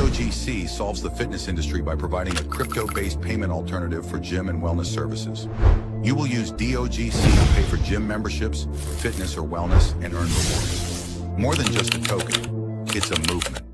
DOGC solves the fitness industry by providing a crypto-based payment alternative for gym and wellness services. You will use DOGC to pay for gym memberships, fitness or wellness, and earn rewards. More than just a token, it's a movement.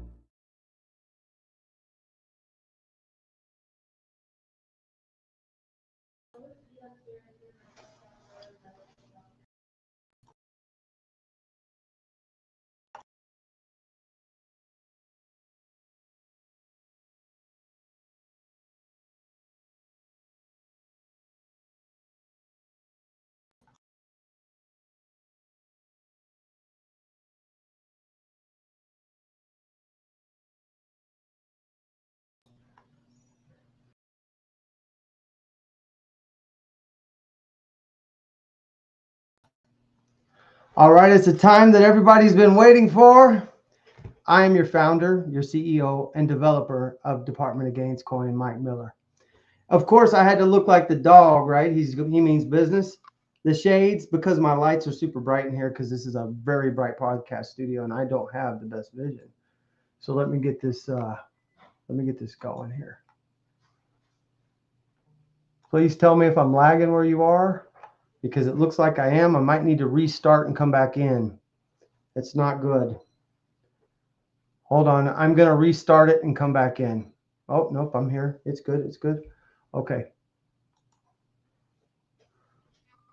All right, it's the time that everybody's been waiting for. I am your founder, your CEO, and developer of Department of Gains Coin, Mike Miller. Of course, I had to look like the dog, right? He means business. The shades, because my lights are super bright in here, because this is a very bright podcast studio, and I don't have the best vision. So let me get this going here. Please tell me if I'm lagging where you are, because it looks like I am. I might need to restart and come back in. It's not good. Hold on. I'm going to restart it and come back in. Oh, nope, I'm here. It's good. It's good. Okay.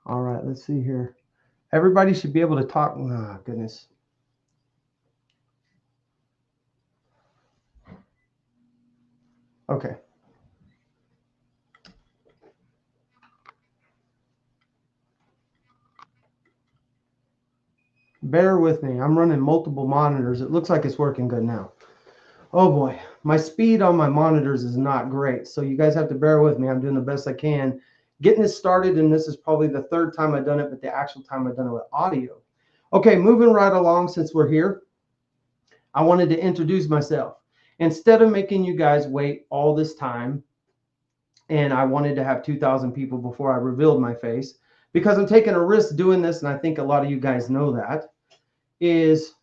All right, let's see here. Everybody should be able to talk. Oh, goodness. Okay. Bear with me. I'm running multiple monitors. It looks like it's working good now. Oh boy, my speed on my monitors is not great. So you guys have to bear with me. I'm doing the best I can getting this started. And this is probably the third time I've done it, but the actual time I've done it with audio. Okay, moving right along since we're here. I wanted to introduce myself. Instead of making you guys wait all this time, and I wanted to have 2,000 people before I revealed my face, because I'm taking a risk doing this, and I think a lot of you guys know that, is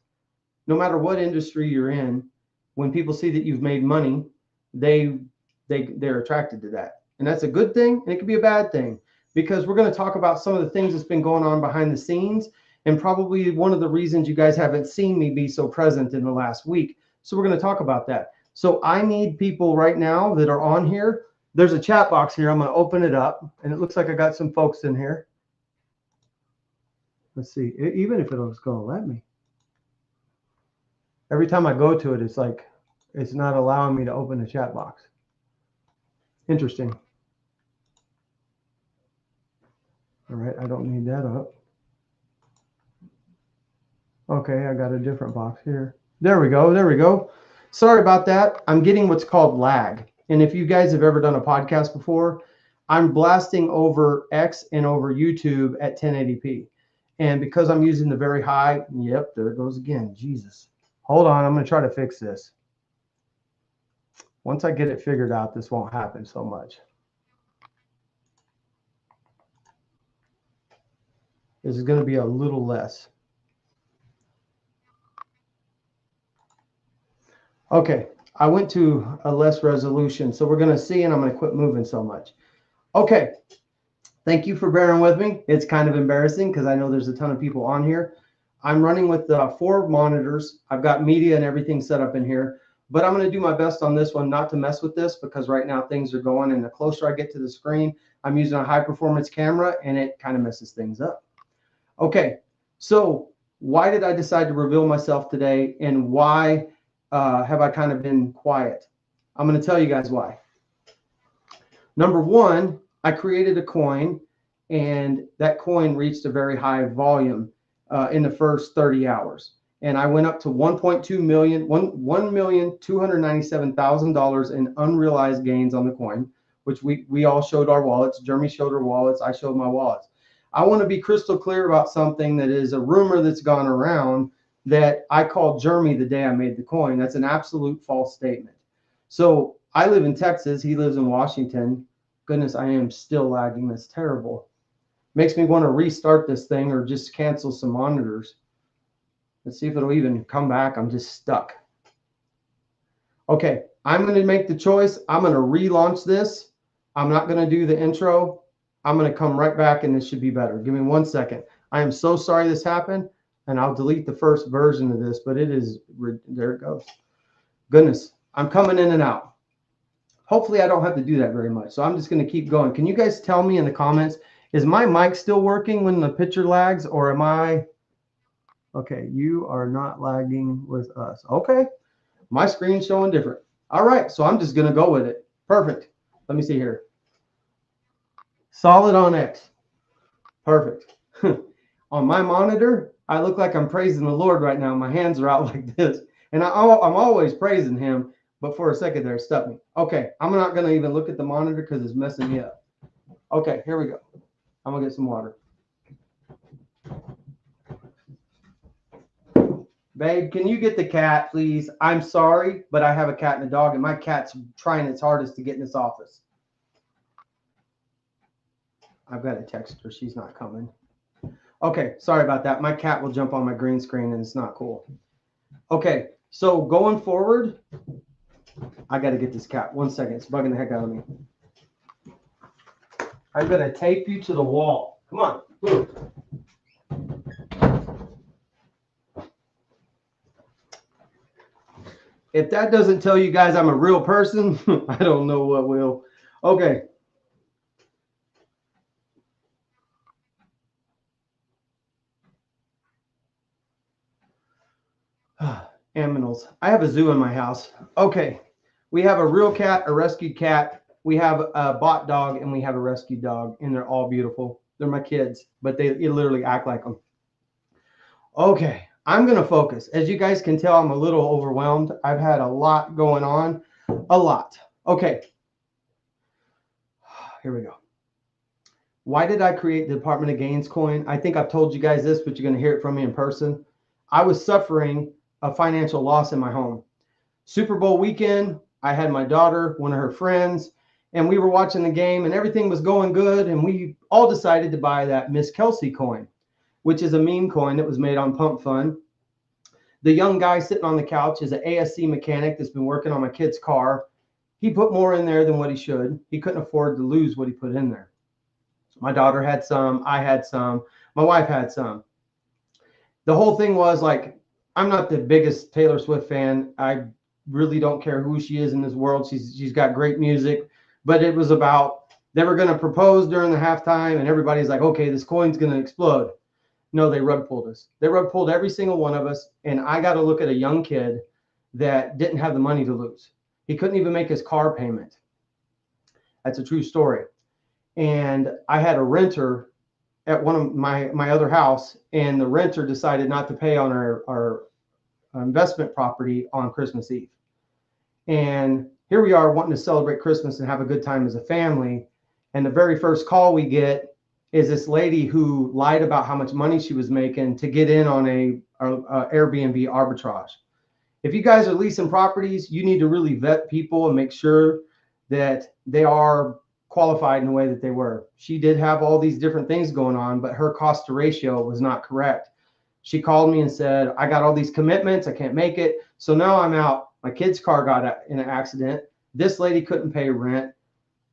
no matter what industry you're in, when people see that you've made money, they're attracted to that. And that's a good thing, and it could be a bad thing, because we're going to talk about some of the things that's been going on behind the scenes, and probably one of the reasons you guys haven't seen me be so present in the last week. So we're going to talk about that. So I need people right now that are on here. There's a chat box here. I'm going to open it up, and it looks like I got some folks in here. Let's see, even if it was going to let me. Every time I go to it, it's like it's not allowing me to open the chat box. Interesting. All right, I don't need that up. Okay, I got a different box here. There we go. There we go. Sorry about that. I'm getting what's called lag. And if you guys have ever done a podcast before, I'm blasting over X and over YouTube at 1080p. And because I'm using the very high, yep, there it goes again. Jesus. Hold on, I'm going to try to fix this. Once I get it figured out, this won't happen so much. This is going to be a little less. Okay, I went to a less resolution, so we're going to see, and I'm going to quit moving so much. Okay, thank you for bearing with me. It's kind of embarrassing because I know there's a ton of people on here. I'm running with 4 monitors. I've got media and everything set up in here, but I'm going to do my best on this one not to mess with this, because right now things are going, and the closer I get to the screen, I'm using a high performance camera, and it kind of messes things up. Okay, so why did I decide to reveal myself today, and why have I kind of been quiet? I'm going to tell you guys why. Number one, I created a coin, and that coin reached a very high volume in the first 30 hours. And I went up to $1,297,000 in unrealized gains on the coin, which we all showed our wallets. Jeremy showed her wallets. I showed my wallets. I want to be crystal clear about something that is a rumor that's gone around, that I called Jeremy the day I made the coin. That's an absolute false statement. So I live in Texas. He lives in Washington. Goodness, I am still lagging. That's terrible. Makes me want to restart this thing or just cancel some monitors. Let's see if it'll even come back. I'm just stuck. Okay, I'm going to make the choice. I'm going to relaunch this. I'm not going to do the intro. I'm going to come right back and this should be better. Give me 1 second. I am so sorry this happened, and I'll delete the first version of this, but it is, there it goes. Goodness, I'm coming in and out. Hopefully I don't have to do that very much. So I'm just going to keep going. Can you guys tell me in the comments, is my mic still working when the picture lags, or am I? Okay, you are not lagging with us. Okay, my screen's showing different. All right, so I'm just going to go with it. Perfect. Let me see here. Solid on X. Perfect. On my monitor, I look like I'm praising the Lord right now. My hands are out like this. And I'm always praising him, but for a second there, it stuck me. Okay, I'm not going to even look at the monitor because it's messing me up. Okay, here we go. I'm going to get some water. Babe, can you get the cat, please? I'm sorry, but I have a cat and a dog, and my cat's trying its hardest to get in this office. I've got to text her. She's not coming. Okay, sorry about that. My cat will jump on my green screen, and it's not cool. Okay, so going forward, I got to get this cat. 1 second. It's bugging the heck out of me. I'm going to tape you to the wall. Come on. Move. If that doesn't tell you guys I'm a real person, I don't know what will. Okay. Aminals. I have a zoo in my house. Okay. We have a real cat, a rescued cat. We have a bought dog, and we have a rescued dog, and they're all beautiful. They're my kids, but they literally act like them. Okay. I'm going to focus. As you guys can tell, I'm a little overwhelmed. I've had a lot going on. A lot. Okay. Here we go. Why did I create the Department of Gains coin? I think I've told you guys this, but you're going to hear it from me in person. I was suffering a financial loss in my home. Super Bowl weekend, I had my daughter, one of her friends, and we were watching the game, and everything was going good, and we all decided to buy that Miss Kelsey coin, which is a meme coin that was made on Pump Fund. The young guy sitting on the couch is an ASC mechanic that's been working on my kid's car. He put more in there than what he should. He couldn't afford to lose what he put in there. My daughter had some, I had some, my wife had some. The whole thing was like, I'm not the biggest Taylor Swift fan. I really don't care who she is in this world. She's got great music, but it was about, they were going to propose during the halftime, and everybody's like, okay, this coin's going to explode. No, they rug pulled us. They rug pulled every single one of us. And I got to look at a young kid that didn't have the money to lose. He couldn't even make his car payment. That's a true story. And I had a renter at one of my other house, and the renter decided not to pay on our investment property on Christmas Eve. And here we are wanting to celebrate Christmas and have a good time as a family. And the very first call we get is this lady who lied about how much money she was making to get in on a Airbnb arbitrage. If you guys are leasing properties, you need to really vet people and make sure that they are qualified in the way that they were. She did have all these different things going on, but her cost to ratio was not correct. She called me and said, I got all these commitments, I can't make it. So now I'm out. My kid's car got in an accident. This lady couldn't pay rent.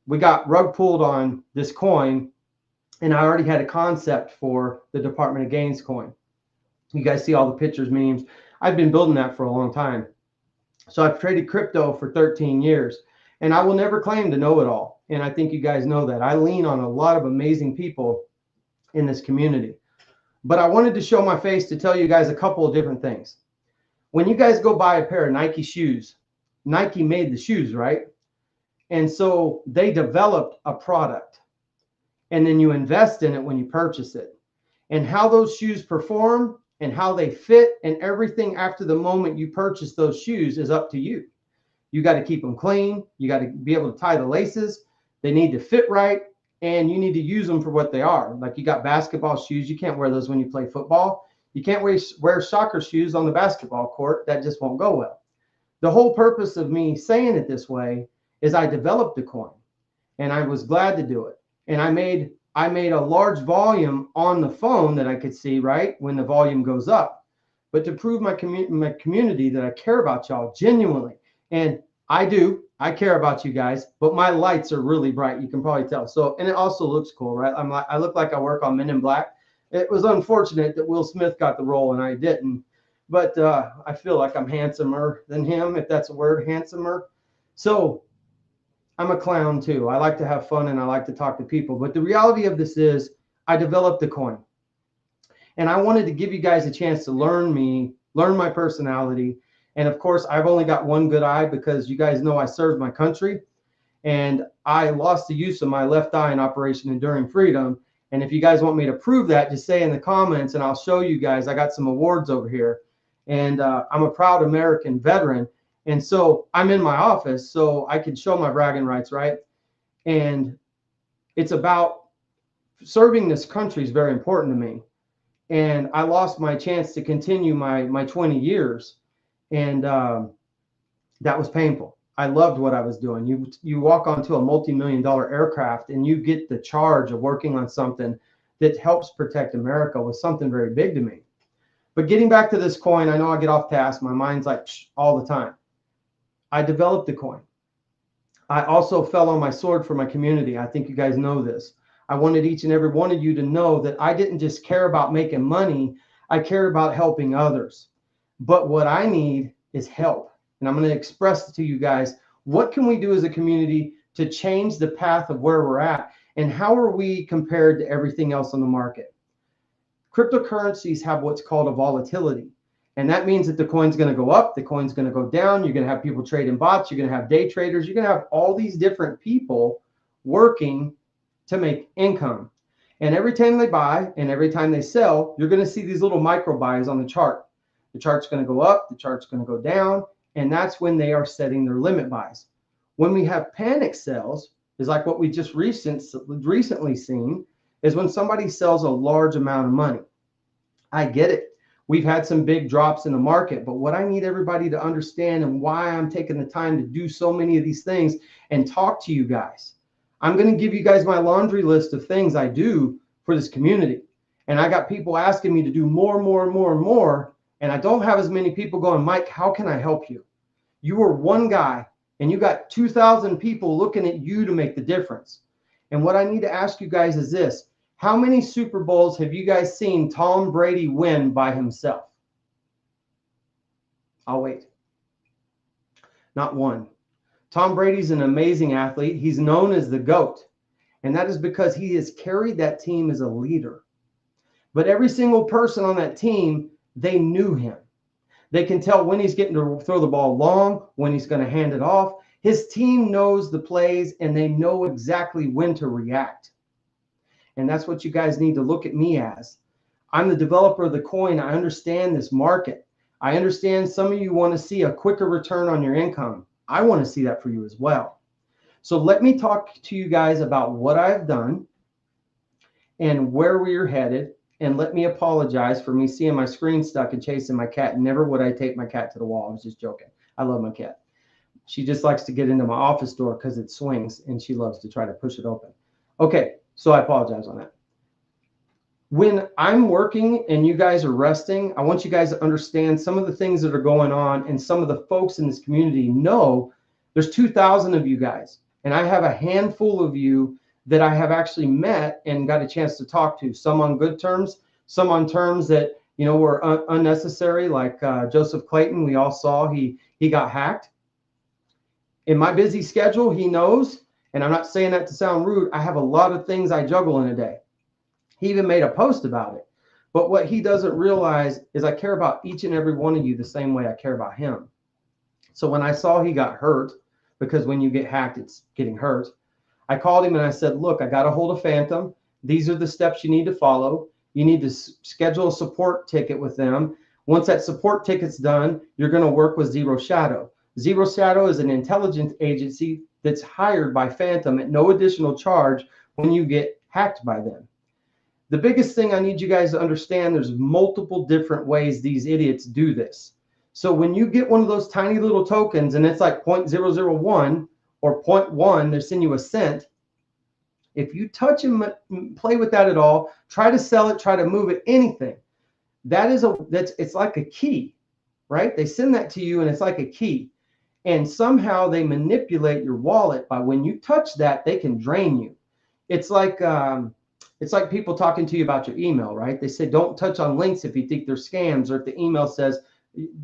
We got rug pulled on this coin, and I already had a concept for the Department of Gains coin. You guys see all the pictures, memes. I've been building that for a long time. So I've traded crypto for 13 years, and I will never claim to know it all. And I think you guys know that. I lean on a lot of amazing people in this community. But I wanted to show my face to tell you guys a couple of different things. When you guys go buy a pair of Nike shoes, Nike made the shoes, right? And so they developed a product, and then you invest in it when you purchase it. And how those shoes perform and how they fit and everything after the moment you purchase those shoes is up to you. You got to keep them clean. You got to be able to tie the laces. They need to fit right, and you need to use them for what they are. Like, you got basketball shoes. You can't wear those when you play football. You can't wear soccer shoes on the basketball court. That just won't go well. The whole purpose of me saying it this way is I developed a coin, and I was glad to do it. And I made a large volume on the phone that I could see, right, when the volume goes up. But to prove my community that I care about y'all genuinely, And I care about you guys, but my lights are really bright. You can probably tell. So, and it also looks cool, right? I look like I work on Men in Black. It was unfortunate that Will Smith got the role and I didn't, but I feel like I'm handsomer than him, if that's a word, handsomer. So I'm a clown too. I like to have fun and I like to talk to people. But the reality of this is I developed the coin. And I wanted to give you guys a chance to learn me, learn my personality. And of course, I've only got one good eye because you guys know I served my country. And I lost the use of my left eye in Operation Enduring Freedom. And if you guys want me to prove that, just say in the comments and I'll show you guys. I got some awards over here. And I'm a proud American veteran. And so I'm in my office, so I can show my bragging rights, right? And it's about serving this country is very important to me. And I lost my chance to continue my 20 years. And that was painful. I loved what I was doing. You walk onto a multi-million-dollar aircraft and you get the charge of working on something that helps protect America was something very big to me. But getting back to this coin, I know I get off task. My mind's like all the time. I developed the coin. I also fell on my sword for my community. I think you guys know this. I wanted each and every one of you to know that I didn't just care about making money. I cared about helping others. But what I need is help. And I'm going to express to you guys, what can we do as a community to change the path of where we're at? And how are we compared to everything else on the market? Cryptocurrencies have what's called a volatility. And that means that the coin's going to go up, the coin's going to go down. You're going to have people trading bots. You're going to have day traders. You're going to have all these different people working to make income. And every time they buy and every time they sell, you're going to see these little micro buys on the chart. The chart's going to go up, the chart's going to go down. And that's when they are setting their limit buys. When we have panic sells, is like what we just recently seen, is when somebody sells a large amount of money. I get it. We've had some big drops in the market, but what I need everybody to understand and why I'm taking the time to do so many of these things and talk to you guys. I'm going to give you guys my laundry list of things I do for this community. And I got people asking me to do more. And I don't have as many people going, Mike, how can I help you? You are one guy and you got 2,000 people looking at you to make the difference. And what I need to ask you guys is this. How many Super Bowls have you guys seen Tom Brady win by himself? I'll wait. Not one. Tom Brady's an amazing athlete. He's known as the GOAT. And that is because he has carried that team as a leader. But every single person on that team, they knew him. They can tell when he's getting to throw the ball long, when he's going to hand it off. His team knows the plays and they know exactly when to react. And that's what you guys need to look at me as. I'm the developer of the coin. I understand this market. I understand some of you want to see a quicker return on your income. I want to see that for you as well. So let me talk to you guys about what I've done and where we're headed. And let me apologize for me seeing my screen stuck and chasing my cat. Never would I take my cat to the wall. I was just joking. I love my cat. She just likes to get into my office door because it swings and she loves to try to push it open. Okay, so I apologize on that. When I'm working and you guys are resting, I want you guys to understand some of the things that are going on, and some of the folks in this community know there's 2,000 of you guys, and I have a handful of you that I have actually met and got a chance to talk to, some on good terms, some on terms that, you know, were unnecessary, like Joseph Clayton. We all saw he got hacked. In my busy schedule, he knows, and I'm not saying that to sound rude, I have a lot of things I juggle in a day. He even made a post about it. But what he doesn't realize is I care about each and every one of you the same way I care about him. So when I saw he got hurt, because when you get hacked, it's getting hurt, I called him and I said, look, I got a hold of Phantom. These are the steps you need to follow. You need to schedule a support ticket with them. Once that support ticket's done, you're going to work with Zero Shadow. Zero Shadow is an intelligence agency that's hired by Phantom at no additional charge when you get hacked by them. The biggest thing I need you guys to understand, there's multiple different ways these idiots do this. So when you get one of those tiny little tokens and it's like 0.001 or 0.1, they're sending you a cent. If you touch and play with that at all, try to sell it, try to move it, anything. It's like a key, right? They send that to you and it's like a key. And somehow they manipulate your wallet by when you touch that, they can drain you. It's like people talking to you about your email, right? They say don't touch on links if you think they're scams, or if the email says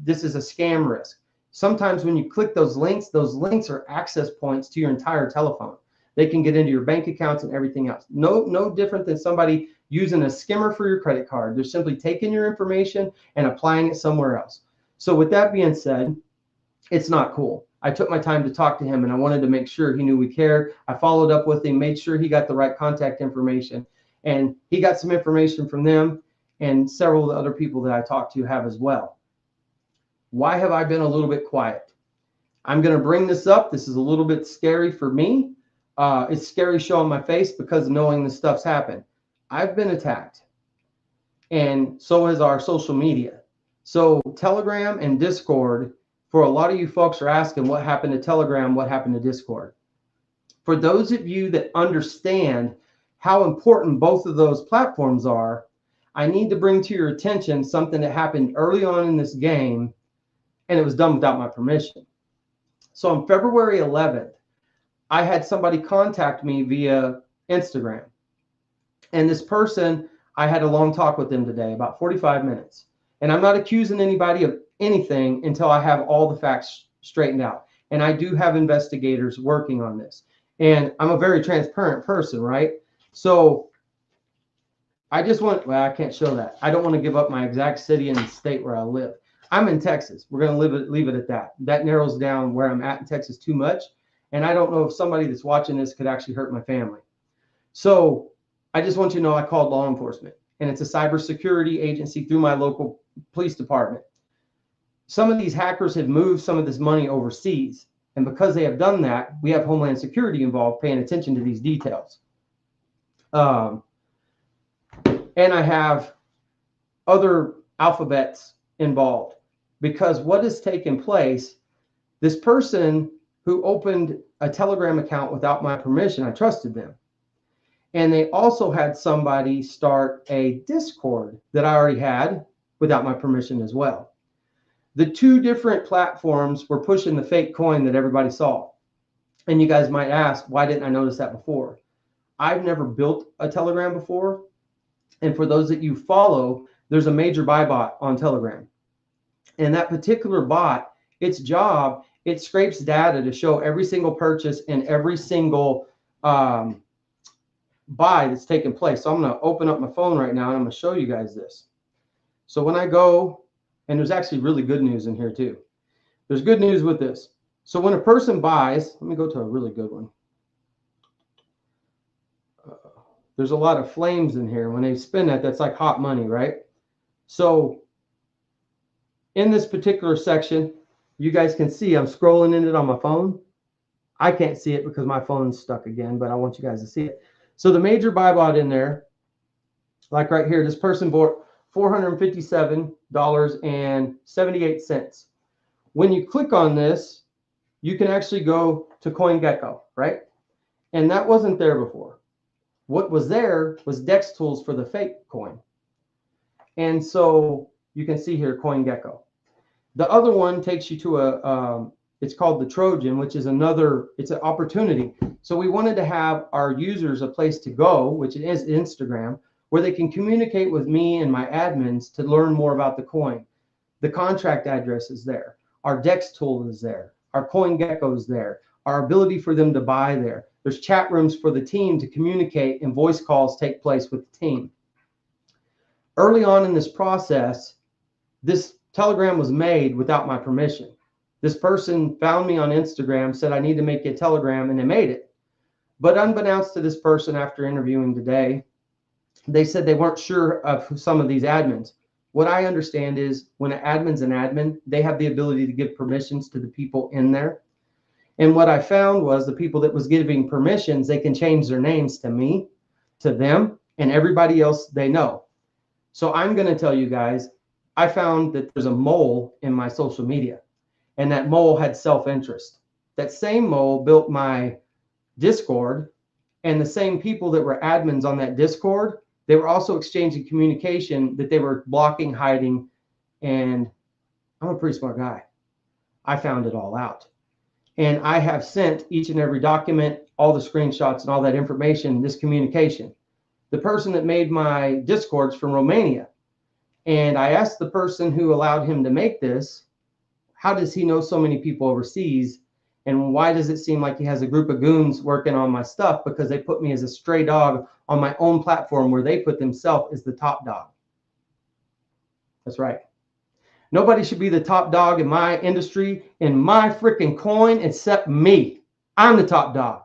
this is a scam risk. Sometimes when you click those links are access points to your entire telephone. They can get into your bank accounts and everything else. No different than somebody using a skimmer for your credit card. They're simply taking your information and applying it somewhere else. So with that being said, it's not cool. I took my time to talk to him, and I wanted to make sure he knew we cared. I followed up with him, made sure he got the right contact information, and he got some information from them, and several of the other people that I talked to have as well. Why have I been a little bit quiet? I'm going to bring this up. This is a little bit scary for me. It's scary showing my face because of knowing this stuff's happened. I've been attacked, and so has our social media. So Telegram and Discord, for a lot of you folks are asking what happened to Telegram, what happened to Discord. For those of you that understand how important both of those platforms are, I need to bring to your attention something that happened early on in this game, and it was done without my permission. So on February 11th, I had somebody contact me via Instagram. And this person, I had a long talk with them today, about 45 minutes. And I'm not accusing anybody of anything until I have all the facts straightened out. And I do have investigators working on this. And I'm a very transparent person, right? So I just want, well, I can't show that. I don't want to give up my exact city and state where I live. I'm in Texas. We're going to leave it at that. That narrows down where I'm at in Texas too much. And I don't know if somebody that's watching this could actually hurt my family. So I just want you to know I called law enforcement, and it's a cybersecurity agency through my local police department. Some of these hackers have moved some of this money overseas. And because they have done that, we have Homeland Security involved paying attention to these details. And I have other alphabets involved, because what has taken place, this person who opened a Telegram account without my permission, I trusted them. And they also had somebody start a Discord that I already had without my permission as well. The two different platforms were pushing the fake coin that everybody saw. And you guys might ask, why didn't I notice that before? I've never built a Telegram before. And for those that you follow, there's a major buy bot on Telegram. And that particular bot, its job, it scrapes data to show every single purchase and every single buy that's taken place. So I'm going to open up my phone right now, and I'm going to show you guys this. So when I go, and there's actually really good news in here too. There's good news with this. So when a person buys, let me go to a really good one. There's a lot of flames in here. When they spin that, that's like hot money, right? So in this particular section, you guys can see I'm scrolling in it on my phone. I can't see it because my phone's stuck again, but I want you guys to see it. So the major buy bot in there, like right here, this person bought $457.78. When you click on this, you can actually go to CoinGecko, right? And that wasn't there before. What was there was DEX tools for the fake coin. And so you can see here CoinGecko. The other one takes you to it's called the Trojan, which is it's an opportunity. So we wanted to have our users a place to go, which is Instagram, where they can communicate with me and my admins to learn more about the coin. The contract address is there. Our DEX tool is there. Our CoinGecko is there. Our ability for them to buy there. There's chat rooms for the team to communicate, and voice calls take place with the team. Early on in this process, this Telegram was made without my permission. This person found me on Instagram, said I need to make a Telegram, and they made it. But unbeknownst to this person, after interviewing today, they said they weren't sure of some of these admins. What I understand is when an admin's an admin, they have the ability to give permissions to the people in there. And what I found was the people that was giving permissions, they can change their names to me, to them, and everybody else they know. So I'm going to tell you guys, I found that there's a mole in my social media, and that mole had self-interest. That same mole built my Discord, and the same people that were admins on that Discord, they were also exchanging communication that they were blocking, hiding, and I'm a pretty smart guy. I found it all out. And I have sent each and every document, all the screenshots and all that information, this communication. The person that made my Discord's from Romania. And I asked the person who allowed him to make this, how does he know so many people overseas? And why does it seem like he has a group of goons working on my stuff? Because they put me as a stray dog on my own platform where they put themselves as the top dog. That's right. Nobody should be the top dog in my industry, in my freaking coin, except me. I'm the top dog.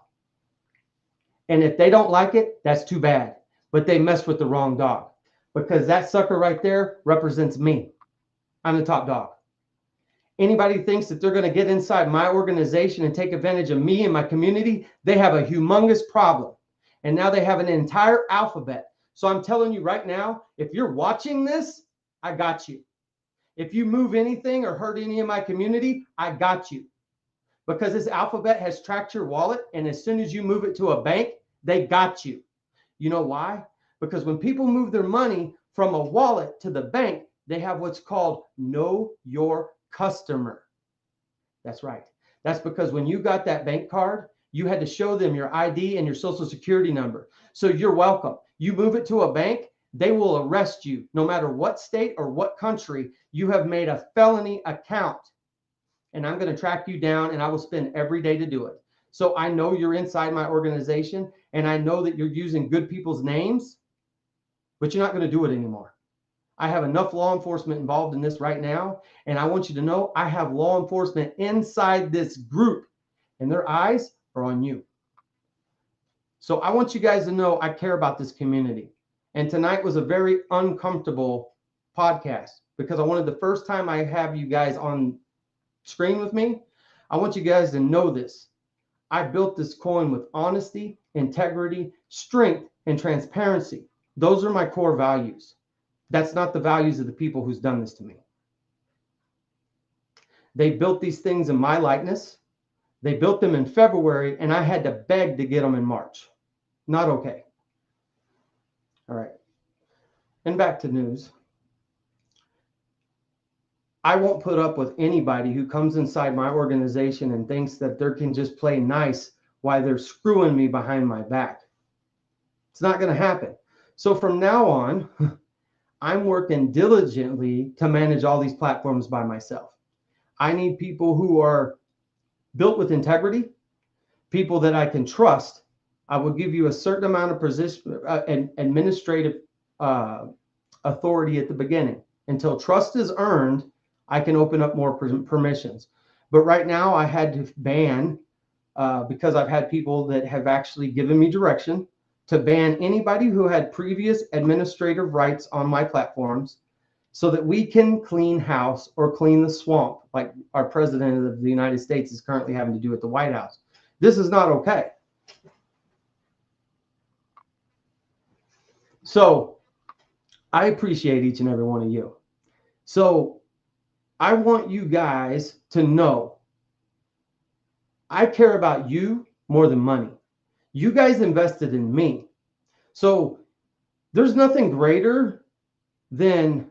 And if they don't like it, that's too bad. But they messed with the wrong dog, because that sucker right there represents me. I'm the top dog. Anybody thinks that they're going to get inside my organization and take advantage of me and my community, they have a humongous problem. And now they have an entire alphabet. So I'm telling you right now, if you're watching this, I got you. If you move anything or hurt any of my community, I got you. Because this alphabet has tracked your wallet, and as soon as you move it to a bank, they got you. You know why? Because when people move their money from a wallet to the bank, they have what's called Know Your Customer. That's right. That's because when you got that bank card, you had to show them your ID and your social security number. So you're welcome. You move it to a bank, they will arrest you no matter what state or what country. You have made a felony account, and I'm going to track you down, and I will spend every day to do it. So I know you're inside my organization, and I know that you're using good people's names, but you're not going to do it anymore. I have enough law enforcement involved in this right now, and I want you to know I have law enforcement inside this group, and their eyes are on you. So I want you guys to know I care about this community. And tonight was a very uncomfortable podcast, because I wanted the first time I have you guys on screen with me, I want you guys to know this. I built this coin with honesty, integrity, strength, and transparency. Those are my core values. That's not the values of the people who's done this to me. They built these things in my likeness. They built them in February, and I had to beg to get them in March. Not okay. All right. And back to news. I won't put up with anybody who comes inside my organization and thinks that they can just play nice while they're screwing me behind my back. It's not going to happen. So from now on, I'm working diligently to manage all these platforms by myself. I need people who are built with integrity, people that I can trust. I will give you a certain amount of position and administrative authority at the beginning. Until trust is earned, I can open up more permissions. But right now I had to ban, because I've had people that have actually given me direction to ban anybody who had previous administrative rights on my platforms, so that we can clean house or clean the swamp, like our president of the United States is currently having to do at the White House. This is not okay. So I appreciate each and every one of you. So I want you guys to know I care about you more than money. You guys invested in me. So there's nothing greater than,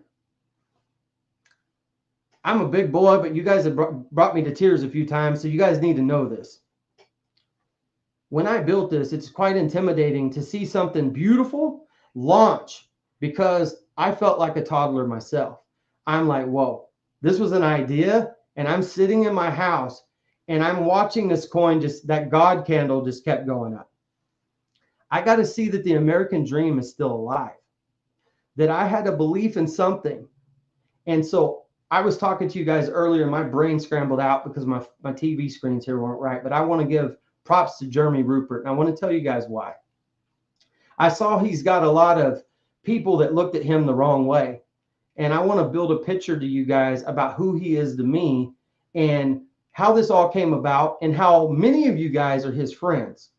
I'm a big boy, but you guys have brought me to tears a few times, so you guys need to know this. When I built this, it's quite intimidating to see something beautiful launch, because I felt like a toddler myself. I'm like, whoa, this was an idea, and I'm sitting in my house, and I'm watching this coin, just that God candle just kept going up. I got to see that the American dream is still alive, that I had a belief in something. And so I was talking to you guys earlier, my brain scrambled out because my TV screens here weren't right, but I want to give props to Jeremy Rupert, and I want to tell you guys why. I saw he's got a lot of people that looked at him the wrong way, and I want to build a picture to you guys about who he is to me and how this all came about and how many of you guys are his friends.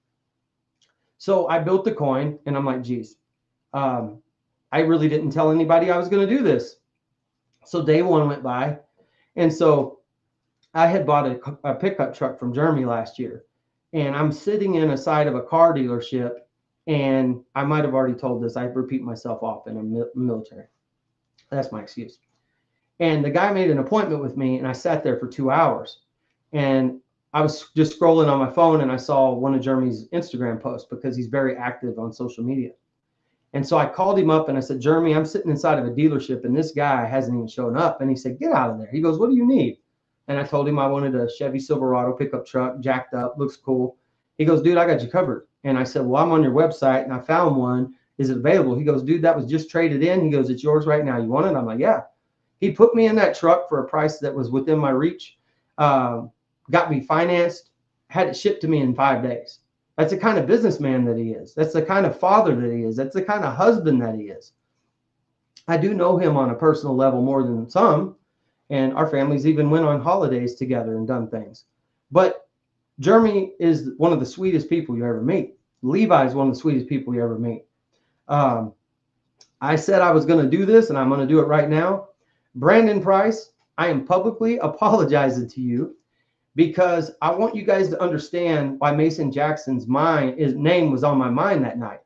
So I built the coin, and I'm like, geez, I really didn't tell anybody I was going to do this. So day one went by, and so I had bought a pickup truck from Jeremy last year, and I'm sitting in a side of a car dealership, and I might have already told this. I repeat myself often. I'm military. That's my excuse. And the guy made an appointment with me, and I sat there for 2 hours, and I was just scrolling on my phone and I saw one of Jeremy's Instagram posts because he's very active on social media. And so I called him up and I said, Jeremy, I'm sitting inside of a dealership and this guy hasn't even shown up. And he said, get out of there. He goes, what do you need? And I told him I wanted a Chevy Silverado pickup truck, jacked up, looks cool. He goes, dude, I got you covered. And I said, well, I'm on your website and I found one. Is it available? He goes, dude, that was just traded in. He goes, it's yours right now. You want it? I'm like, yeah. He put me in that truck for a price that was within my reach, got me financed, had it shipped to me in 5 days. That's the kind of businessman that he is. That's the kind of father that he is. That's the kind of husband that he is. I do know him on a personal level more than some, and our families even went on holidays together and done things. But Jeremy is one of the sweetest people you ever meet. Levi is one of the sweetest people you ever meet. I said I was going to do this, and I'm going to do it right now. Brandon Price, I am publicly apologizing to you, because I want you guys to understand why Mason Jackson's name was on my mind that night.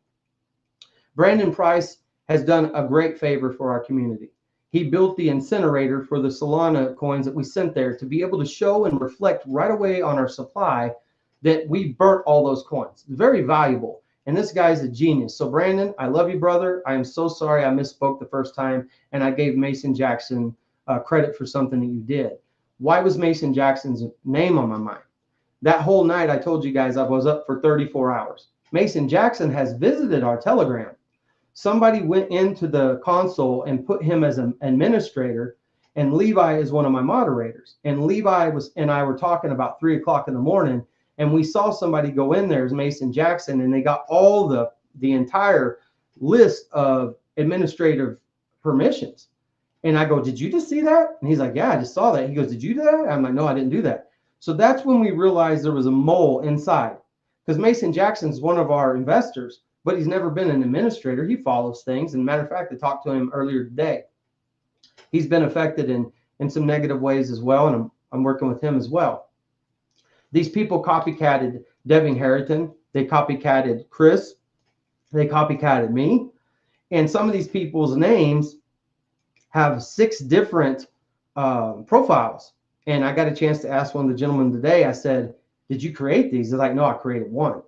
Brandon Price has done a great favor for our community. He built the incinerator for the Solana coins that we sent there to be able to show and reflect right away on our supply that we burnt all those coins. It's very valuable. And this guy's a genius. So Brandon, I love you, brother. I am so sorry I misspoke the first time and I gave Mason Jackson credit for something that you did. Why was Mason Jackson's name on my mind? That whole night, I told you guys I was up for 34 hours. Mason Jackson has visited our Telegram. Somebody went into the console and put him as an administrator, and Levi is one of my moderators. And Levi and I were talking about 3 o'clock in the morning, and we saw somebody go in there as Mason Jackson, and they got all the entire list of administrative permissions. And I go, did you just see that? And he's like, yeah, I just saw that. He goes, did you do that? I'm like, no, I didn't do that. So that's when we realized there was a mole inside, because Mason Jackson's one of our investors, but he's never been an administrator. He follows things. And matter of fact, I talked to him earlier today. He's been affected in some negative ways as well. And I'm working with him as well. These people copycatted Devin Harrington. They copycatted Chris. They copycatted me. And some of these people's names have 6 different profiles. And I got a chance to ask one of the gentlemen today. I said, did you create these? They're like, no, I created one.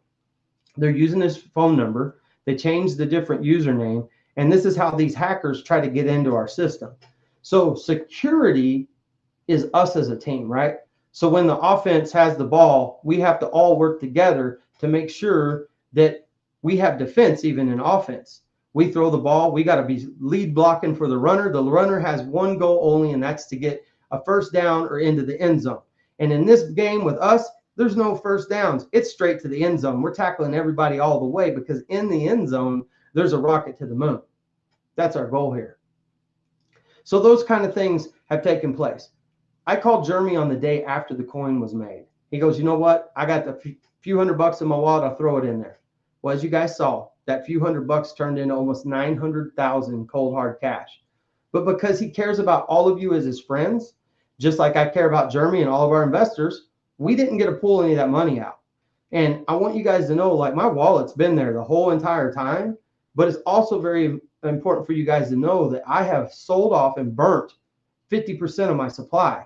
They're using this phone number. They changed the different username. And this is how these hackers try to get into our system. So security is us as a team, right? So when the offense has the ball, we have to all work together to make sure that we have defense even in offense. We throw the ball. We got to be lead blocking for the runner. The runner has one goal only, and that's to get a first down or into the end zone. And in this game with us, there's no first downs. It's straight to the end zone. We're tackling everybody all the way, because in the end zone, there's a rocket to the moon. That's our goal here. So those kind of things have taken place. I called Jeremy on the day after the coin was made. He goes, you know what? I got a few $100 in my wallet. I'll throw it in there. Well, as you guys saw, that few $100 turned into almost 900,000 cold hard cash. But because he cares about all of you as his friends, just like I care about Jeremy and all of our investors, we didn't get to pull any of that money out. And I want you guys to know, like, my wallet's been there the whole entire time, but it's also very important for you guys to know that I have sold off and burnt 50% of my supply.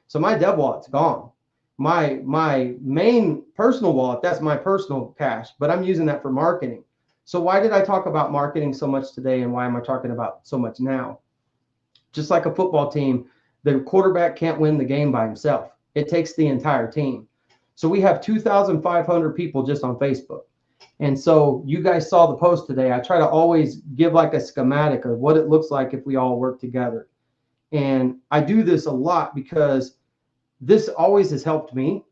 So my dev wallet's gone. My main personal wallet, that's my personal cash, but I'm using that for marketing. So why did I talk about marketing so much today, and why am I talking about so much now? Just like a football team, the quarterback can't win the game by himself. It takes the entire team. So we have 2,500 people just on Facebook. And so you guys saw the post today. I try to always give like a schematic of what it looks like if we all work together. And I do this a lot because this always has helped me.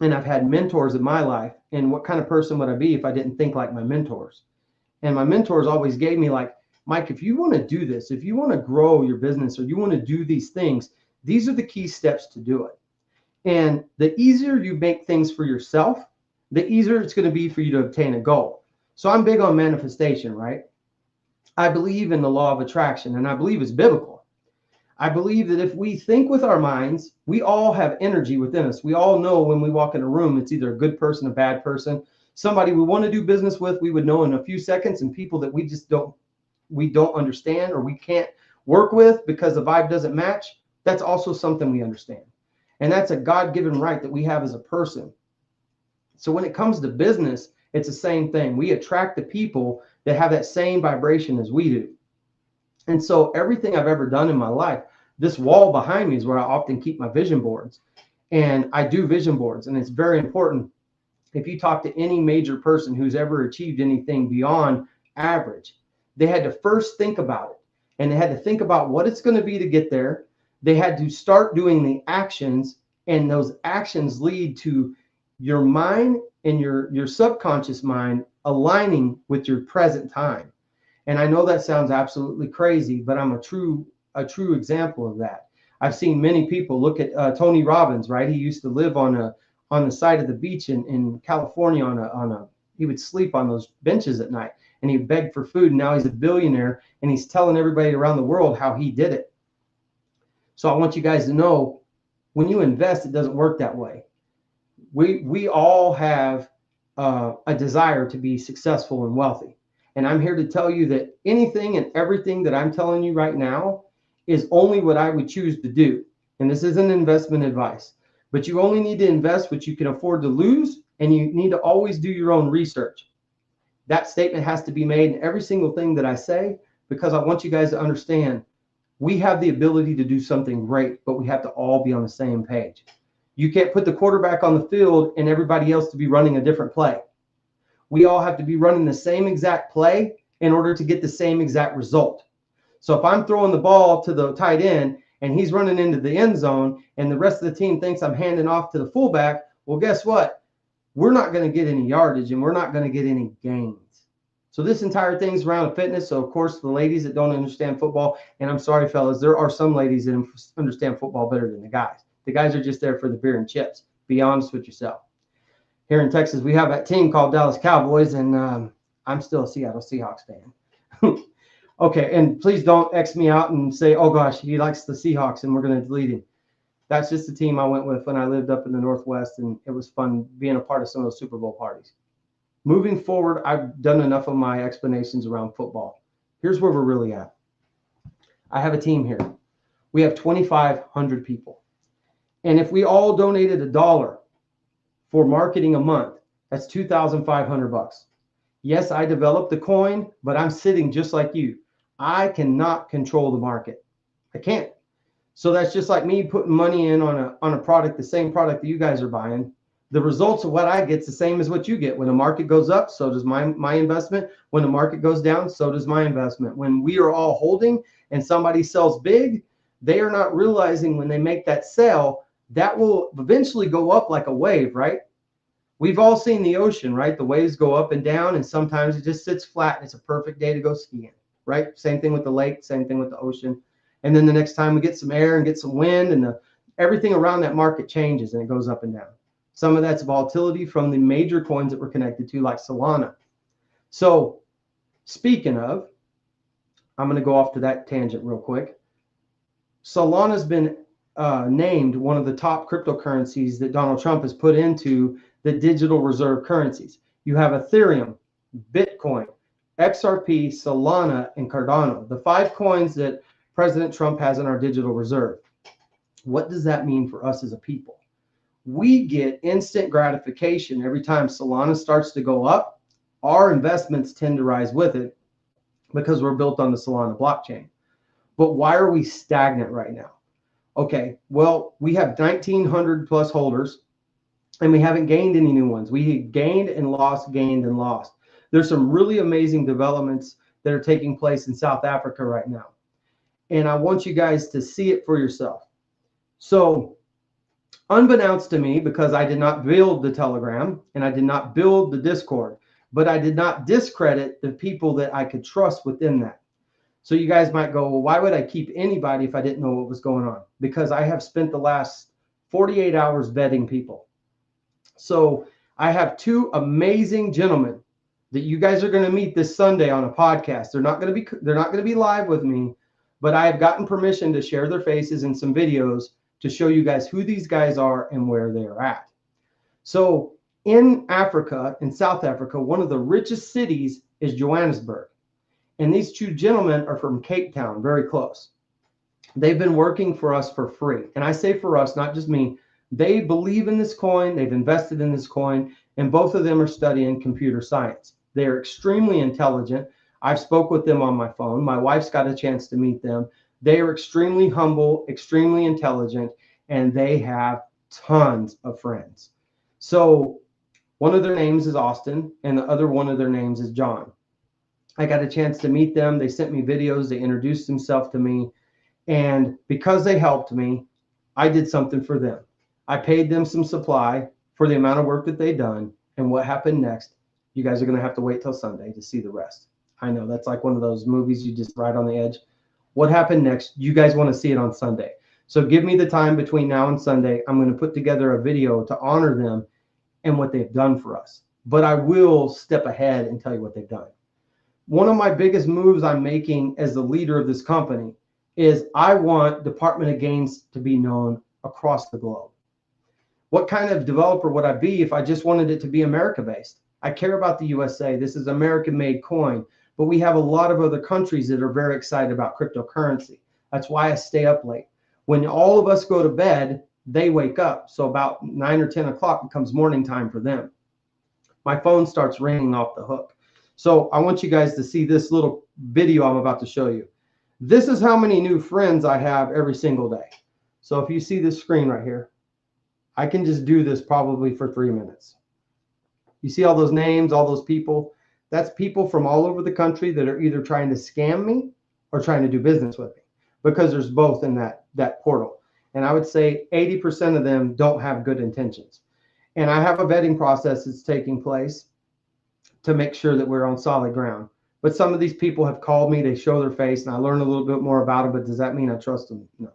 And I've had mentors in my life. And what kind of person would I be if I didn't think like my mentors? And my mentors always gave me like, Mike, if you want to do this, if you want to grow your business, or you want to do these things, these are the key steps to do it. And the easier you make things for yourself, the easier it's going to be for you to obtain a goal. So I'm big on manifestation, right? I believe in the law of attraction, and I believe it's biblical. I believe that if we think with our minds, we all have energy within us. We all know when we walk in a room, it's either a good person, a bad person, somebody we want to do business with, we would know in a few seconds, and people that we just don't understand, or we can't work with because the vibe doesn't match. That's also something we understand. And that's a God-given right that we have as a person. So when it comes to business, it's the same thing. We attract the people that have that same vibration as we do. And so everything I've ever done in my life, this wall behind me is where I often keep my vision boards. And I do vision boards, and it's very important. If you talk to any major person who's ever achieved anything beyond average, they had to first think about it, and they had to think about what it's going to be to get there. They had to start doing the actions, and those actions lead to your mind and your subconscious mind aligning with your present time. And I know that sounds absolutely crazy, but I'm a true example of that. I've seen many people look at Tony Robbins, right? He used to live on the side of the beach in California he would sleep on those benches at night, and he begged for food. And now he's a billionaire, and he's telling everybody around the world how he did it. So I want you guys to know, when you invest, it doesn't work that way. We all have a desire to be successful and wealthy. And I'm here to tell you that anything and everything that I'm telling you right now is only what I would choose to do. And this isn't investment advice, but you only need to invest what you can afford to lose, and you need to always do your own research. That statement has to be made in every single thing that I say, because I want you guys to understand we have the ability to do something great, but we have to all be on the same page. You can't put the quarterback on the field and everybody else to be running a different play. We all have to be running the same exact play in order to get the same exact result. So if I'm throwing the ball to the tight end and he's running into the end zone and the rest of the team thinks I'm handing off to the fullback, well, guess what? We're not going to get any yardage and we're not going to get any gains. So this entire thing's around fitness. So of course, the ladies that don't understand football, and I'm sorry, fellas, there are some ladies that understand football better than the guys. The guys are just there for the beer and chips. Be honest with yourself. Here in Texas, we have that team called Dallas Cowboys, and I'm still a Seattle Seahawks fan. Okay, and please don't X me out and say, oh gosh, he likes the Seahawks and we're going to delete him. That's just the team I went with when I lived up in the Northwest, and it was fun being a part of some of those Super Bowl parties. Moving forward, I've done enough of my explanations around football. Here's where we're really at. I have a team here. We have 2,500 people. And if we all donated $1 for marketing a month, that's $2,500. Yes, I developed the coin, but I'm sitting just like you. I cannot control the market. I can't. So that's just like me putting money in on a product, the same product that you guys are buying. The results of what I get is the same as what you get. When the market goes up, so does my investment. When the market goes down, so does my investment. When we are all holding and somebody sells big, they are not realizing when they make that sale, that will eventually go up like a wave, right? We've all seen the ocean, right? The waves go up and down, and sometimes it just sits flat, and it's a perfect day to go skiing, right? Same thing with the lake, same thing with the ocean. And then the next time we get some air and get some wind, and everything around that market changes, and it goes up and down. Some of that's volatility from the major coins that we're connected to, like Solana. So speaking of, I'm going to go off to that tangent real quick. Solana's been named one of the top cryptocurrencies that Donald Trump has put into the digital reserve currencies. You have Ethereum, Bitcoin, XRP, Solana, and Cardano, the 5 coins that President Trump has in our digital reserve. What does that mean for us as a people? We get instant gratification every time Solana starts to go up. Our investments tend to rise with it because we're built on the Solana blockchain. But why are we stagnant right now? Okay, well, we have 1,900 plus holders, and we haven't gained any new ones. We gained and lost, gained and lost. There's some really amazing developments that are taking place in South Africa right now. And I want you guys to see it for yourself. So unbeknownst to me, because I did not build the Telegram and I did not build the Discord, but I did not discredit the people that I could trust within that. So you guys might go, well, why would I keep anybody if I didn't know what was going on? Because I have spent the last 48 hours vetting people. So I have 2 amazing gentlemen that you guys are going to meet this Sunday on a podcast. They're not going to be live with me, but I have gotten permission to share their faces in some videos to show you guys who these guys are and where they are at. So in Africa, in South Africa, one of the richest cities is Johannesburg. And these 2 gentlemen are from Cape Town, very close. They've been working for us for free. And I say for us, not just me, They believe in this coin. They've invested in this coin, and both of them are studying computer science. They are extremely intelligent. I've spoke with them on my phone. My wife's got a chance to meet them. They are extremely humble, extremely intelligent, and they have tons of friends. So one of their names is Austin, and the other one of their names is John. I got a chance to meet them. They sent me videos. They introduced themselves to me. And because they helped me, I did something for them. I paid them some supply for the amount of work that they'd done. And what happened next, you guys are going to have to wait till Sunday to see the rest. I know that's like one of those movies you just ride on the edge. What happened next, you guys want to see it on Sunday. So give me the time between now and Sunday. I'm going to put together a video to honor them and what they've done for us. But I will step ahead and tell you what they've done. One of my biggest moves I'm making as the leader of this company is I want Department of Gains to be known across the globe. What kind of developer would I be if I just wanted it to be America-based? I care about the USA. This is American-made coin, but we have a lot of other countries that are very excited about cryptocurrency. That's why I stay up late. When all of us go to bed, they wake up. So about 9 or 10 o'clock becomes morning time for them. My phone starts ringing off the hook. So I want you guys to see this little video I'm about to show you. This is how many new friends I have every single day. So if you see this screen right here, I can just do this probably for 3 minutes. You see all those names, all those people? That's people from all over the country that are either trying to scam me or trying to do business with me, because there's both in that portal. And I would say 80% of them don't have good intentions. And I have a vetting process that's taking place to make sure that we're on solid ground. But some of these people have called me, they show their face, and I learn a little bit more about them, but does that mean I trust them? No.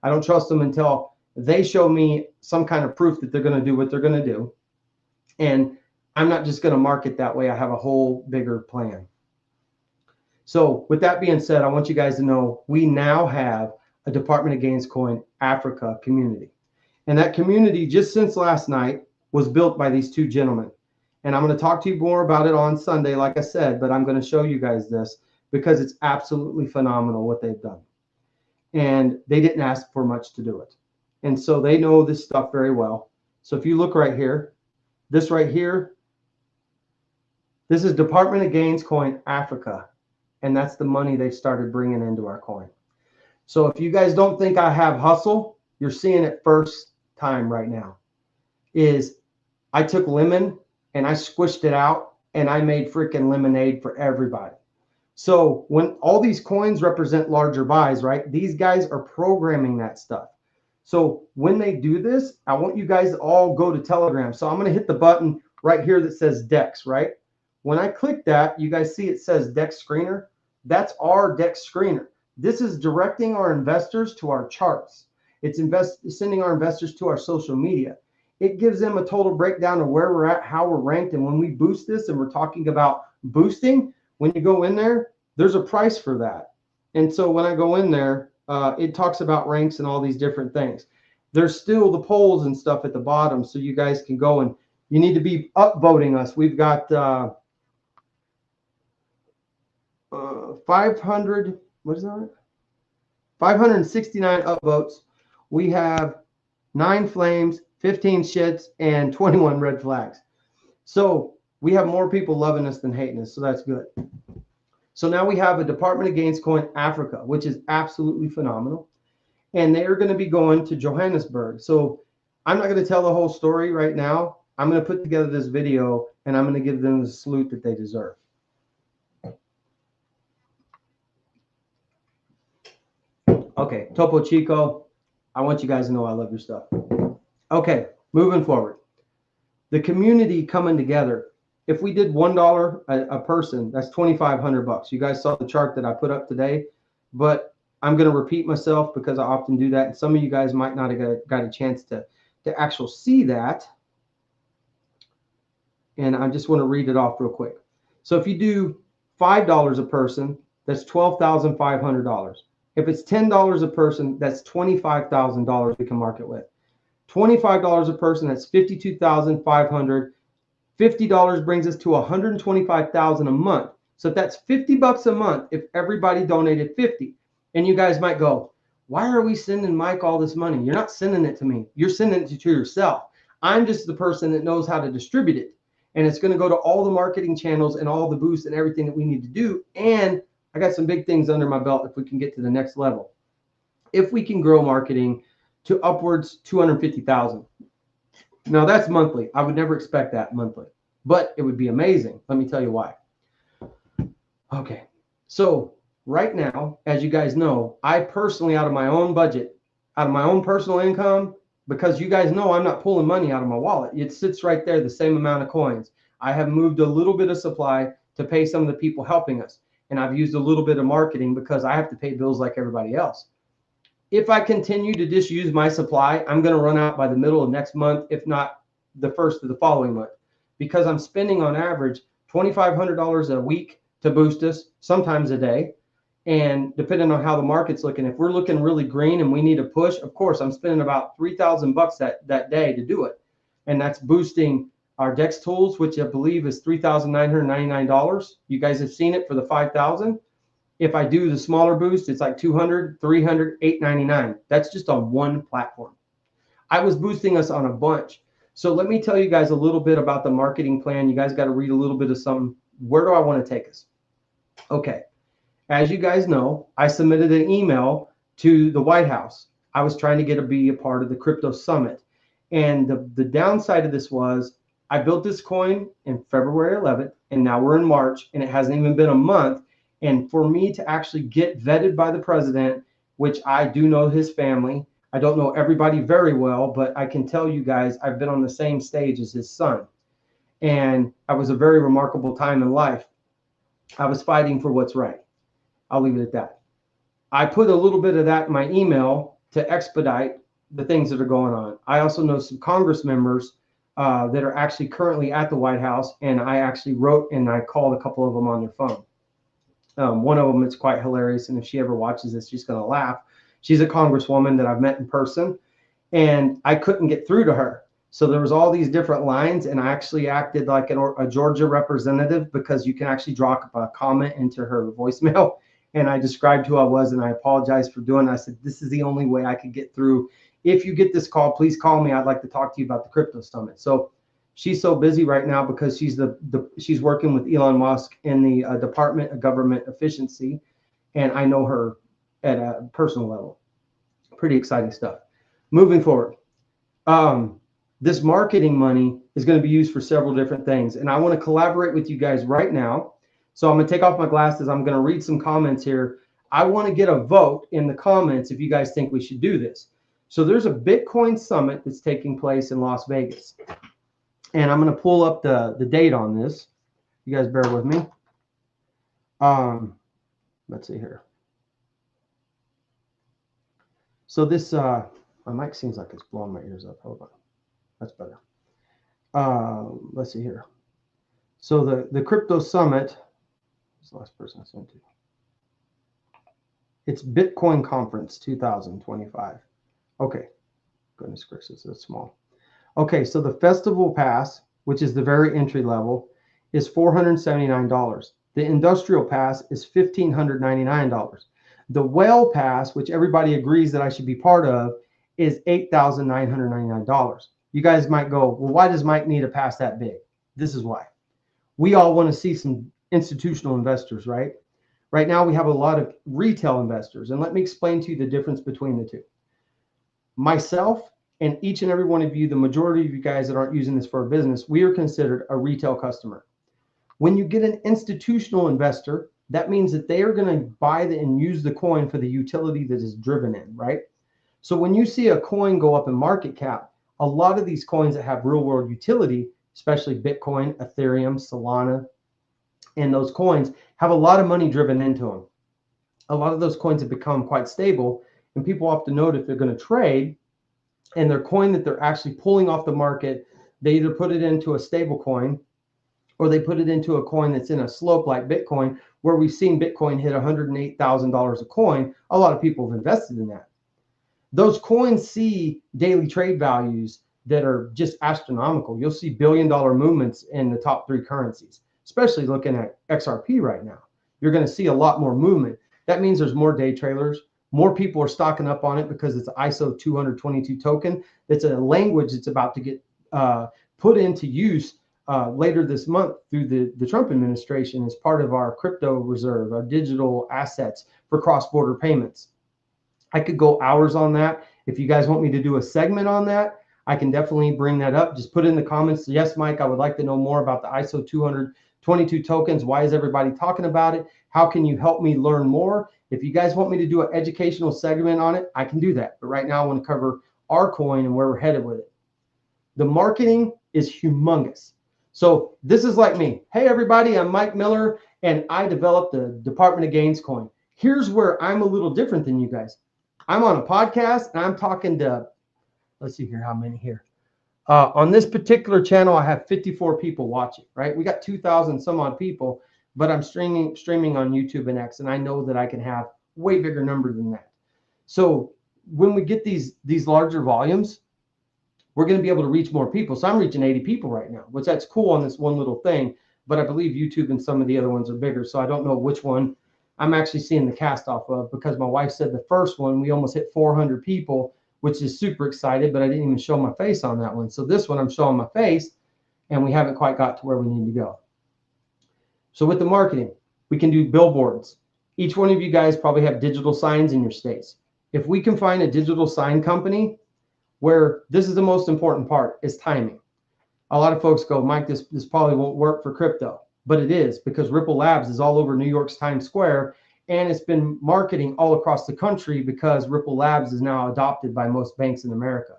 I don't trust them until they show me some kind of proof that they're going to do what they're going to do. And I'm not just going to market that way. I have a whole bigger plan. So with that being said, I want you guys to know we now have a Department of Gains Coin Africa community. And that community, just since last night, was built by these two gentlemen. And I'm going to talk to you more about it on Sunday, like I said, but I'm going to show you guys this because it's absolutely phenomenal what they've done. And they didn't ask for much to do it. And so they know this stuff very well. So if you look right here, this right here, this is Department of Gains Coin Africa. And that's the money they started bringing into our coin. So if you guys don't think I have hustle, you're seeing it first time right now. Is I took lemon and I squished it out and I made freaking lemonade for everybody. So when all these coins represent larger buys, right? These guys are programming that stuff. So when they do this, I want you guys to all go to Telegram. So I'm going to hit the button right here that says DEX, right? When I click that, you guys see it says DEX Screener. That's our DEX Screener. This is directing our investors to our charts. It's sending our investors to our social media. It gives them a total breakdown of where we're at, how we're ranked. And when we boost this, and we're talking about boosting, when you go in there, there's a price for that. And so when I go in there, it talks about ranks and all these different things. There's still the polls and stuff at the bottom, so you guys can go and you need to be upvoting us. We've got 500, what is that? 569 upvotes. We have 9 flames, 15 shits, and 21 red flags. So we have more people loving us than hating us, so that's good. So now we have a Department of Gains Coin Africa, which is absolutely phenomenal. And they're going to be going to Johannesburg. So I'm not going to tell the whole story right now. I'm going to put together this video, and I'm going to give them the salute that they deserve. Okay, Topo Chico, I want you guys to know I love your stuff. Okay, moving forward. The community coming together. If we did $1 a person, that's $2,500. You guys saw the chart that I put up today, but I'm going to repeat myself because I often do that. And some of you guys might not have got a chance to actually see that. And I just want to read it off real quick. So if you do $5 a person, that's $12,500. If it's $10 a person, that's $25,000 we can market with. $25 a person, that's $52,500. $50 brings us to $125,000 a month. So if that's $50 a month, if everybody donated 50, and you guys might go, why are we sending Mike all this money? You're not sending it to me. You're sending it to yourself. I'm just the person that knows how to distribute it. And it's going to go to all the marketing channels and all the boosts and everything that we need to do. And I got some big things under my belt if we can get to the next level. If we can grow marketing to upwards 250,000. Now that's monthly. I would never expect that monthly, but it would be amazing. Let me tell you why. Okay. So right now, as you guys know, I personally, out of my own budget, out of my own personal income, because you guys know I'm not pulling money out of my wallet. It sits right there, the same amount of coins. I have moved a little bit of supply to pay some of the people helping us. And I've used a little bit of marketing because I have to pay bills like everybody else. If I continue to just use my supply, I'm going to run out by the middle of next month, if not the first of the following month, because I'm spending on average $2,500 a week to boost us, sometimes a day. And depending on how the market's looking, if we're looking really green and we need a push, of course, I'm spending about $3,000 that day to do it. And that's boosting our DEX tools, which I believe is $3,999. You guys have seen it for the 5,000. If I do the smaller boost, it's like $200, $300, $899. That's just on one platform. I was boosting us on a bunch. So let me tell you guys a little bit about the marketing plan. You guys got to read a little bit of something. Where do I want to take us? Okay. As you guys know, I submitted an email to the White House. I was trying to be a part of the crypto summit. And the downside of this was I built this coin in February 11th, and now we're in March, and it hasn't even been a month. And for me to actually get vetted by the president, which I do know his family, I don't know everybody very well, but I can tell you guys, I've been on the same stage as his son. And I was a very remarkable time in life. I was fighting for what's right. I'll leave it at that. I put a little bit of that in my email to expedite the things that are going on. I also know some Congress members that are actually currently at the White House, and I actually wrote and I called a couple of them on their phone. One of them is quite hilarious, and if she ever watches this, she's going to laugh. She's a congresswoman that I've met in person, and I couldn't get through to her. So there was all these different lines, and I actually acted like a Georgia representative because you can actually drop a comment into her voicemail. And I described who I was, and I apologized for doing it. I said, this is the only way I could get through. If you get this call, please call me. I'd like to talk to you about the crypto summit. So she's so busy right now because she's working with Elon Musk in the Department of Government Efficiency, and I know her at a personal level. Pretty exciting stuff. Moving forward, this marketing money is going to be used for several different things, and I want to collaborate with you guys right now. So I'm going to take off my glasses. I'm going to read some comments here. I want to get a vote in the comments if you guys think we should do this. So there's a Bitcoin summit that's taking place in Las Vegas. And I'm going to pull up the date on this. You guys bear with me. Let's see here. So this, my mic seems like it's blowing my ears up. Hold on. That's better. Let's see here. So the crypto summit, who's the last person I sent to? It's Bitcoin Conference 2025. Okay. Goodness gracious, that's small. Okay, so the festival pass, which is the very entry level, is $479. The industrial pass is $1,599. The whale pass, which everybody agrees that I should be part of, is $8,999. You guys might go, well, why does Mike need a pass that big? This is why. We all want to see some institutional investors, right? Right now we have a lot of retail investors, and let me explain to you the difference between the two. Myself and each and every one of you, the majority of you guys that aren't using this for a business, we are considered a retail customer. When you get an institutional investor, that means that they are going to buy and use the coin for the utility that is driven in, right? So when you see a coin go up in market cap, a lot of these coins that have real world utility, especially Bitcoin, Ethereum, Solana, and those coins have a lot of money driven into them. A lot of those coins have become quite stable, and people often note if they're going to trade and their coin that they're actually pulling off the market, they either put it into a stable coin or they put it into a coin that's in a slope like Bitcoin, where we've seen Bitcoin hit $108,000 a coin. A lot of people have invested in that. Those coins see daily trade values that are just astronomical. You'll see billion-dollar movements in the top 3 currencies, especially looking at XRP right now. You're going to see a lot more movement. That means there's more day traders. More people are stocking up on it because it's ISO 222 token. That's a language that's about to get put into use later this month through the Trump administration as part of our crypto reserve, our digital assets for cross-border payments. I could go hours on that. If you guys want me to do a segment on that, I can definitely bring that up. Just put in the comments, yes, Mike, I would like to know more about the ISO 222 tokens. Why is everybody talking about it? How can you help me learn more? If you guys want me to do an educational segment on it, I can do that. But right now I want to cover our coin and where we're headed with it. The marketing is humongous. So this is like me. Hey, everybody, I'm Mike Miller, and I developed the Department of Gains coin. Here's where I'm a little different than you guys. I'm on a podcast, and I'm talking to, let's see here, how many here. On this particular channel, I have 54 people watching, right? We got 2,000 some odd people, but I'm streaming on YouTube and X, and I know that I can have way bigger number than that. So when we get these larger volumes, we're going to be able to reach more people. So I'm reaching 80 people right now, which that's cool on this one little thing. But I believe YouTube and some of the other ones are bigger. So I don't know which one I'm actually seeing the cast off of, because my wife said the first one, we almost hit 400 people, which is super excited, but I didn't even show my face on that one. So this one I'm showing my face, and we haven't quite got to where we need to go. So with the marketing, we can do billboards. Each one of you guys probably have digital signs in your states. If we can find a digital sign company, where this is the most important part, is timing. A lot of folks go, Mike, this probably won't work for crypto, but it is, because Ripple Labs is all over New York's Times Square, and it's been marketing all across the country because Ripple Labs is now adopted by most banks in America.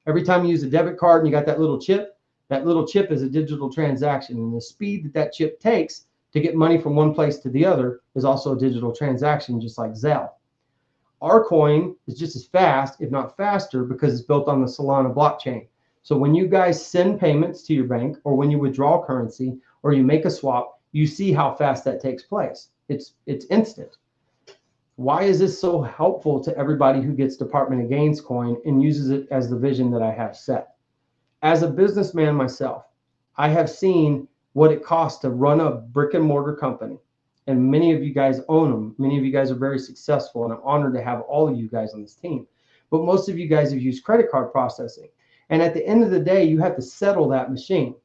Every time you use a debit card and you got that little chip is a digital transaction, and the speed that chip takes to get money from one place to the other is also a digital transaction, just like Zelle. Our coin is just as fast, if not faster, because it's built on the Solana blockchain. So when you guys send payments to your bank, or when you withdraw currency, or you make a swap, you see how fast that takes place. It's instant. Why is this so helpful to everybody who gets Department of Gains coin and uses it as the vision that I have set? As a businessman myself, I have seen what it costs to run a brick and mortar company. And many of you guys own them. Many of you guys are very successful, and I'm honored to have all of you guys on this team. But most of you guys have used credit card processing. And at the end of the day, you have to settle that machine.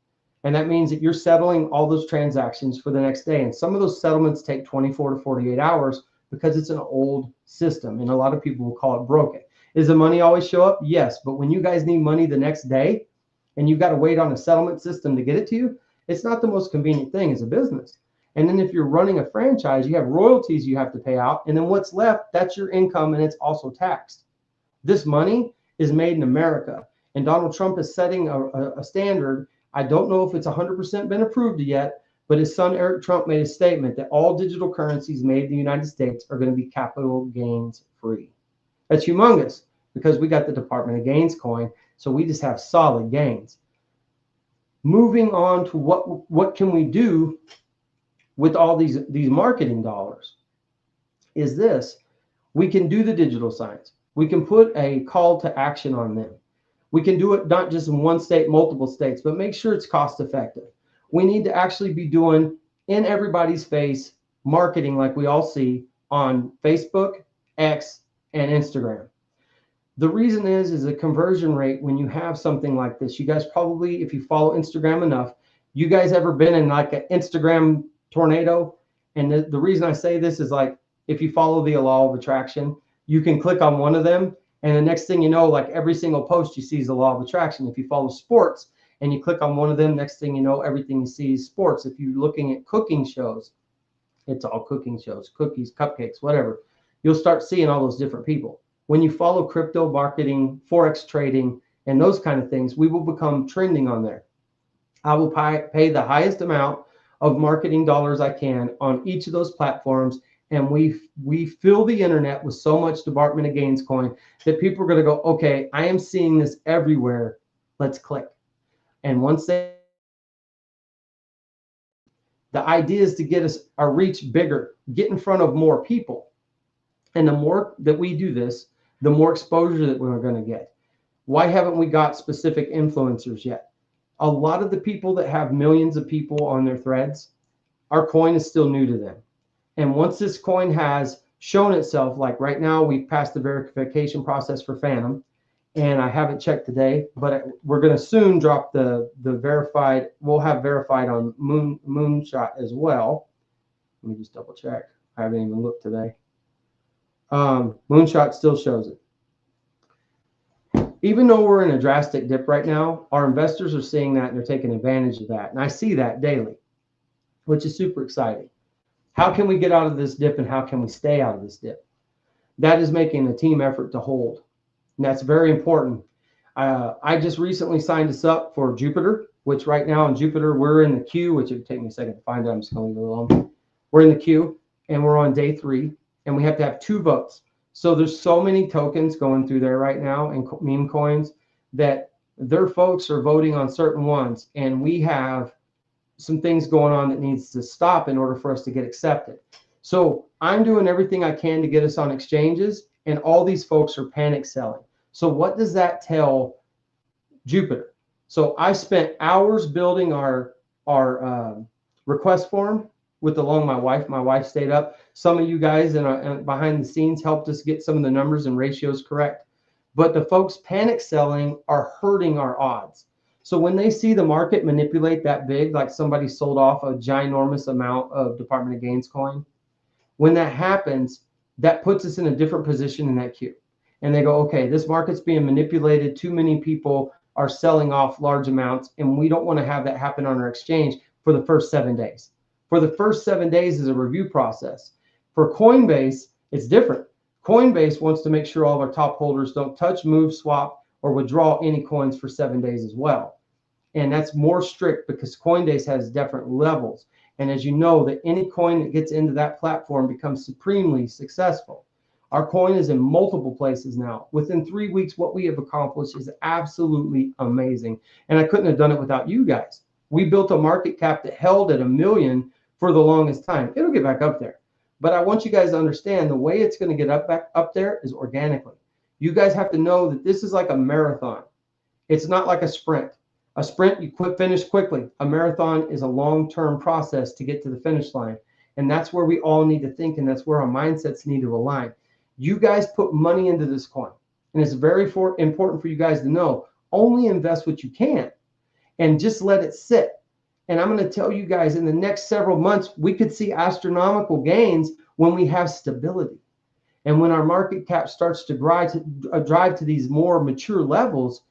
And that means that you're settling all those transactions for the next day. And some of those settlements take 24 to 48 hours because it's an old system. And a lot of people will call it broken. Does the money always show up? Yes. But when you guys need money the next day and you've got to wait on a settlement system to get it to you, it's not the most convenient thing as a business. And then if you're running a franchise, you have royalties you have to pay out. And then what's left, that's your income, and it's also taxed. This money is made in America. And Donald Trump is setting a standard. I don't know if it's 100% been approved yet, but his son Eric Trump made a statement that all digital currencies made in the United States are going to be capital gains free. That's humongous, because we got the Department of Gains coin, so we just have solid gains. Moving on to what can we do with all these marketing dollars is this. We can do the digital signs. We can put a call to action on them. We can do it not just in one state, multiple states, but make sure it's cost effective. We need to actually be doing in everybody's face marketing like we all see on Facebook, X, and Instagram. The reason is the conversion rate when you have something like this. You guys probably, if you follow Instagram enough, you guys ever been in like an Instagram tornado? And the reason I say this is, like, if you follow the law of attraction, you can click on one of them, and the next thing you know, like every single post you see is the law of attraction. If you follow sports and you click on one of them, next thing you know, everything you see is sports. If you're looking at cooking shows, it's all cooking shows, cookies, cupcakes, whatever. You'll start seeing all those different people. When you follow crypto marketing, Forex trading, and those kind of things, we will become trending on there. I will pay the highest amount of marketing dollars I can on each of those platforms. And we fill the internet with so much Department of Gains coin that people are going to go, okay, I am seeing this everywhere. Let's click. And once the idea is to get our reach bigger, get in front of more people. And the more that we do this, the more exposure that we're going to get. Why haven't we got specific influencers yet? A lot of the people that have millions of people on their threads, our coin is still new to them. And once this coin has shown itself. Like right now, we've passed the verification process for Phantom, and I haven't checked today, but we're going to soon drop the verified. We'll have verified on Moonshot as well. Let me just double check. I haven't even looked today. Moonshot still shows it. Even though we're in a drastic dip right now, our investors are seeing that and they're taking advantage of that. And I see that daily, which is super exciting. How can we get out of this dip and how can we stay out of this dip? That is making a team effort to hold. And that's very important. I just recently signed us up for Jupiter, which right now in Jupiter, we're in the queue, which it would take me a second to find out. I'm just going to leave it alone. We're in the queue and we're on day 3 and we have to have 2 votes. So there's so many tokens going through there right now and meme coins that their folks are voting on certain ones. And we have some things going on that needs to stop in order for us to get accepted. So I'm doing everything I can to get us on exchanges, and all these folks are panic selling. So what does that tell Jupiter? So I spent hours building our request form along my wife. My wife stayed up. Some of you guys behind the scenes helped us get some of the numbers and ratios correct. But the folks panic selling are hurting our odds. So when they see the market manipulate that big, like somebody sold off a ginormous amount of Department of Gains coin, when that happens, that puts us in a different position in that queue. And they go, okay, this market's being manipulated. Too many people are selling off large amounts, and we don't want to have that happen on our exchange for the first 7 days. For the first 7 days is a review process. For Coinbase, it's different. Coinbase wants to make sure all of our top holders don't touch, move, swap, or withdraw any coins for 7 days as well. And that's more strict because Coinbase has different levels. And as you know, that any coin that gets into that platform becomes supremely successful. Our coin is in multiple places now. Within 3 weeks, what we have accomplished is absolutely amazing. And I couldn't have done it without you guys. We built a market cap that held at $1 million for the longest time. It'll get back up there. But I want you guys to understand the way it's going to get back up there is organically. You guys have to know that this is like a marathon. It's not like a sprint. A sprint, you finish quickly. A marathon is a long-term process to get to the finish line. And that's where we all need to think, and that's where our mindsets need to align. You guys put money into this coin. And it's very important for you guys to know, only invest what you can and just let it sit. And I'm going to tell you guys, in the next several months, we could see astronomical gains when we have stability. And when our market cap starts to drive to these more mature levels,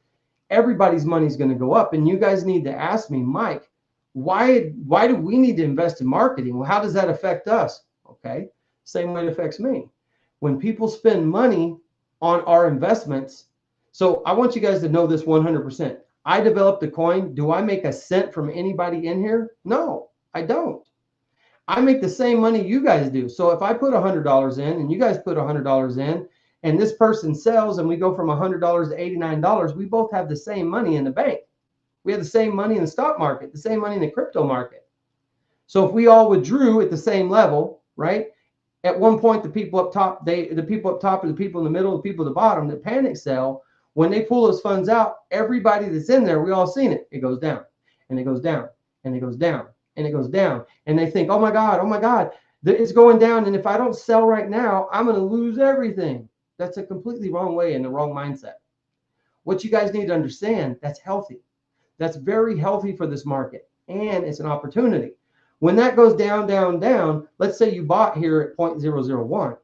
everybody's money is going to go up. And you guys need to ask me, Mike, why do we need to invest in marketing? Well, how does that affect us? Okay, same way it affects me. When people spend money on our investments, so I want you guys to know this 100%. I developed the coin. Do I make a cent from anybody in here? No, I don't. I make the same money you guys do. So if I put $100 in and you guys put $100 in, and this person sells and we go from $100 to $89, we both have the same money in the bank. We have the same money in the stock market, the same money in the crypto market. So if we all withdrew at the same level, right? At one point, the people up top, the people up top are the people in the middle, the people at the bottom that panic sell. When they pull those funds out, everybody that's in there, we all seen it. It goes down and it goes down and it goes down and it goes down. And they think, oh my God, it's going down. And if I don't sell right now, I'm going to lose everything. That's a completely wrong way and the wrong mindset. What you guys need to understand, that's healthy. That's very healthy for this market. And it's an opportunity. When that goes down, down, down, let's say you bought here at 0.001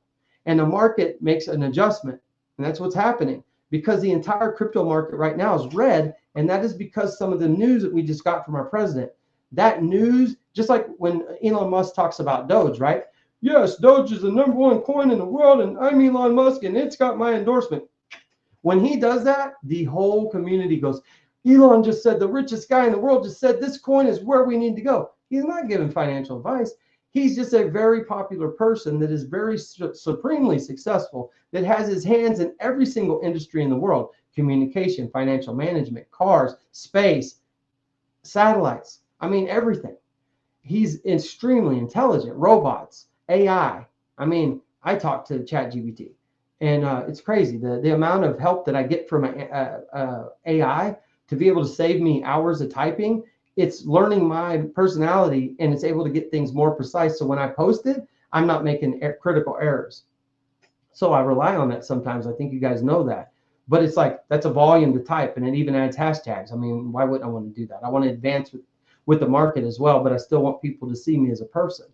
and the market makes an adjustment. And that's what's happening because the entire crypto market right now is red. And that is because some of the news that we just got from our president, that news, just like when Elon Musk talks about Doge, right? Yes, Doge is the #1 coin in the world, and I'm Elon Musk, and it's got my endorsement. When he does that, the whole community goes, Elon just said, the richest guy in the world just said this coin is where we need to go. He's not giving financial advice. He's just a very popular person that is very supremely successful, that has his hands in every single industry in the world: communication, financial management, cars, space, satellites. I mean, everything. He's extremely intelligent, robots, AI. I mean, I talk to ChatGPT, and it's crazy the amount of help that I get from AI to be able to save me hours of typing. It's learning my personality, and it's able to get things more precise. So when I post it, I'm not making critical errors. So I rely on that sometimes. I think you guys know that. But it's like, that's a volume to type, and it even adds hashtags. I mean, why wouldn't I want to do that? I want to advance with the market as well, but I still want people to see me as a person.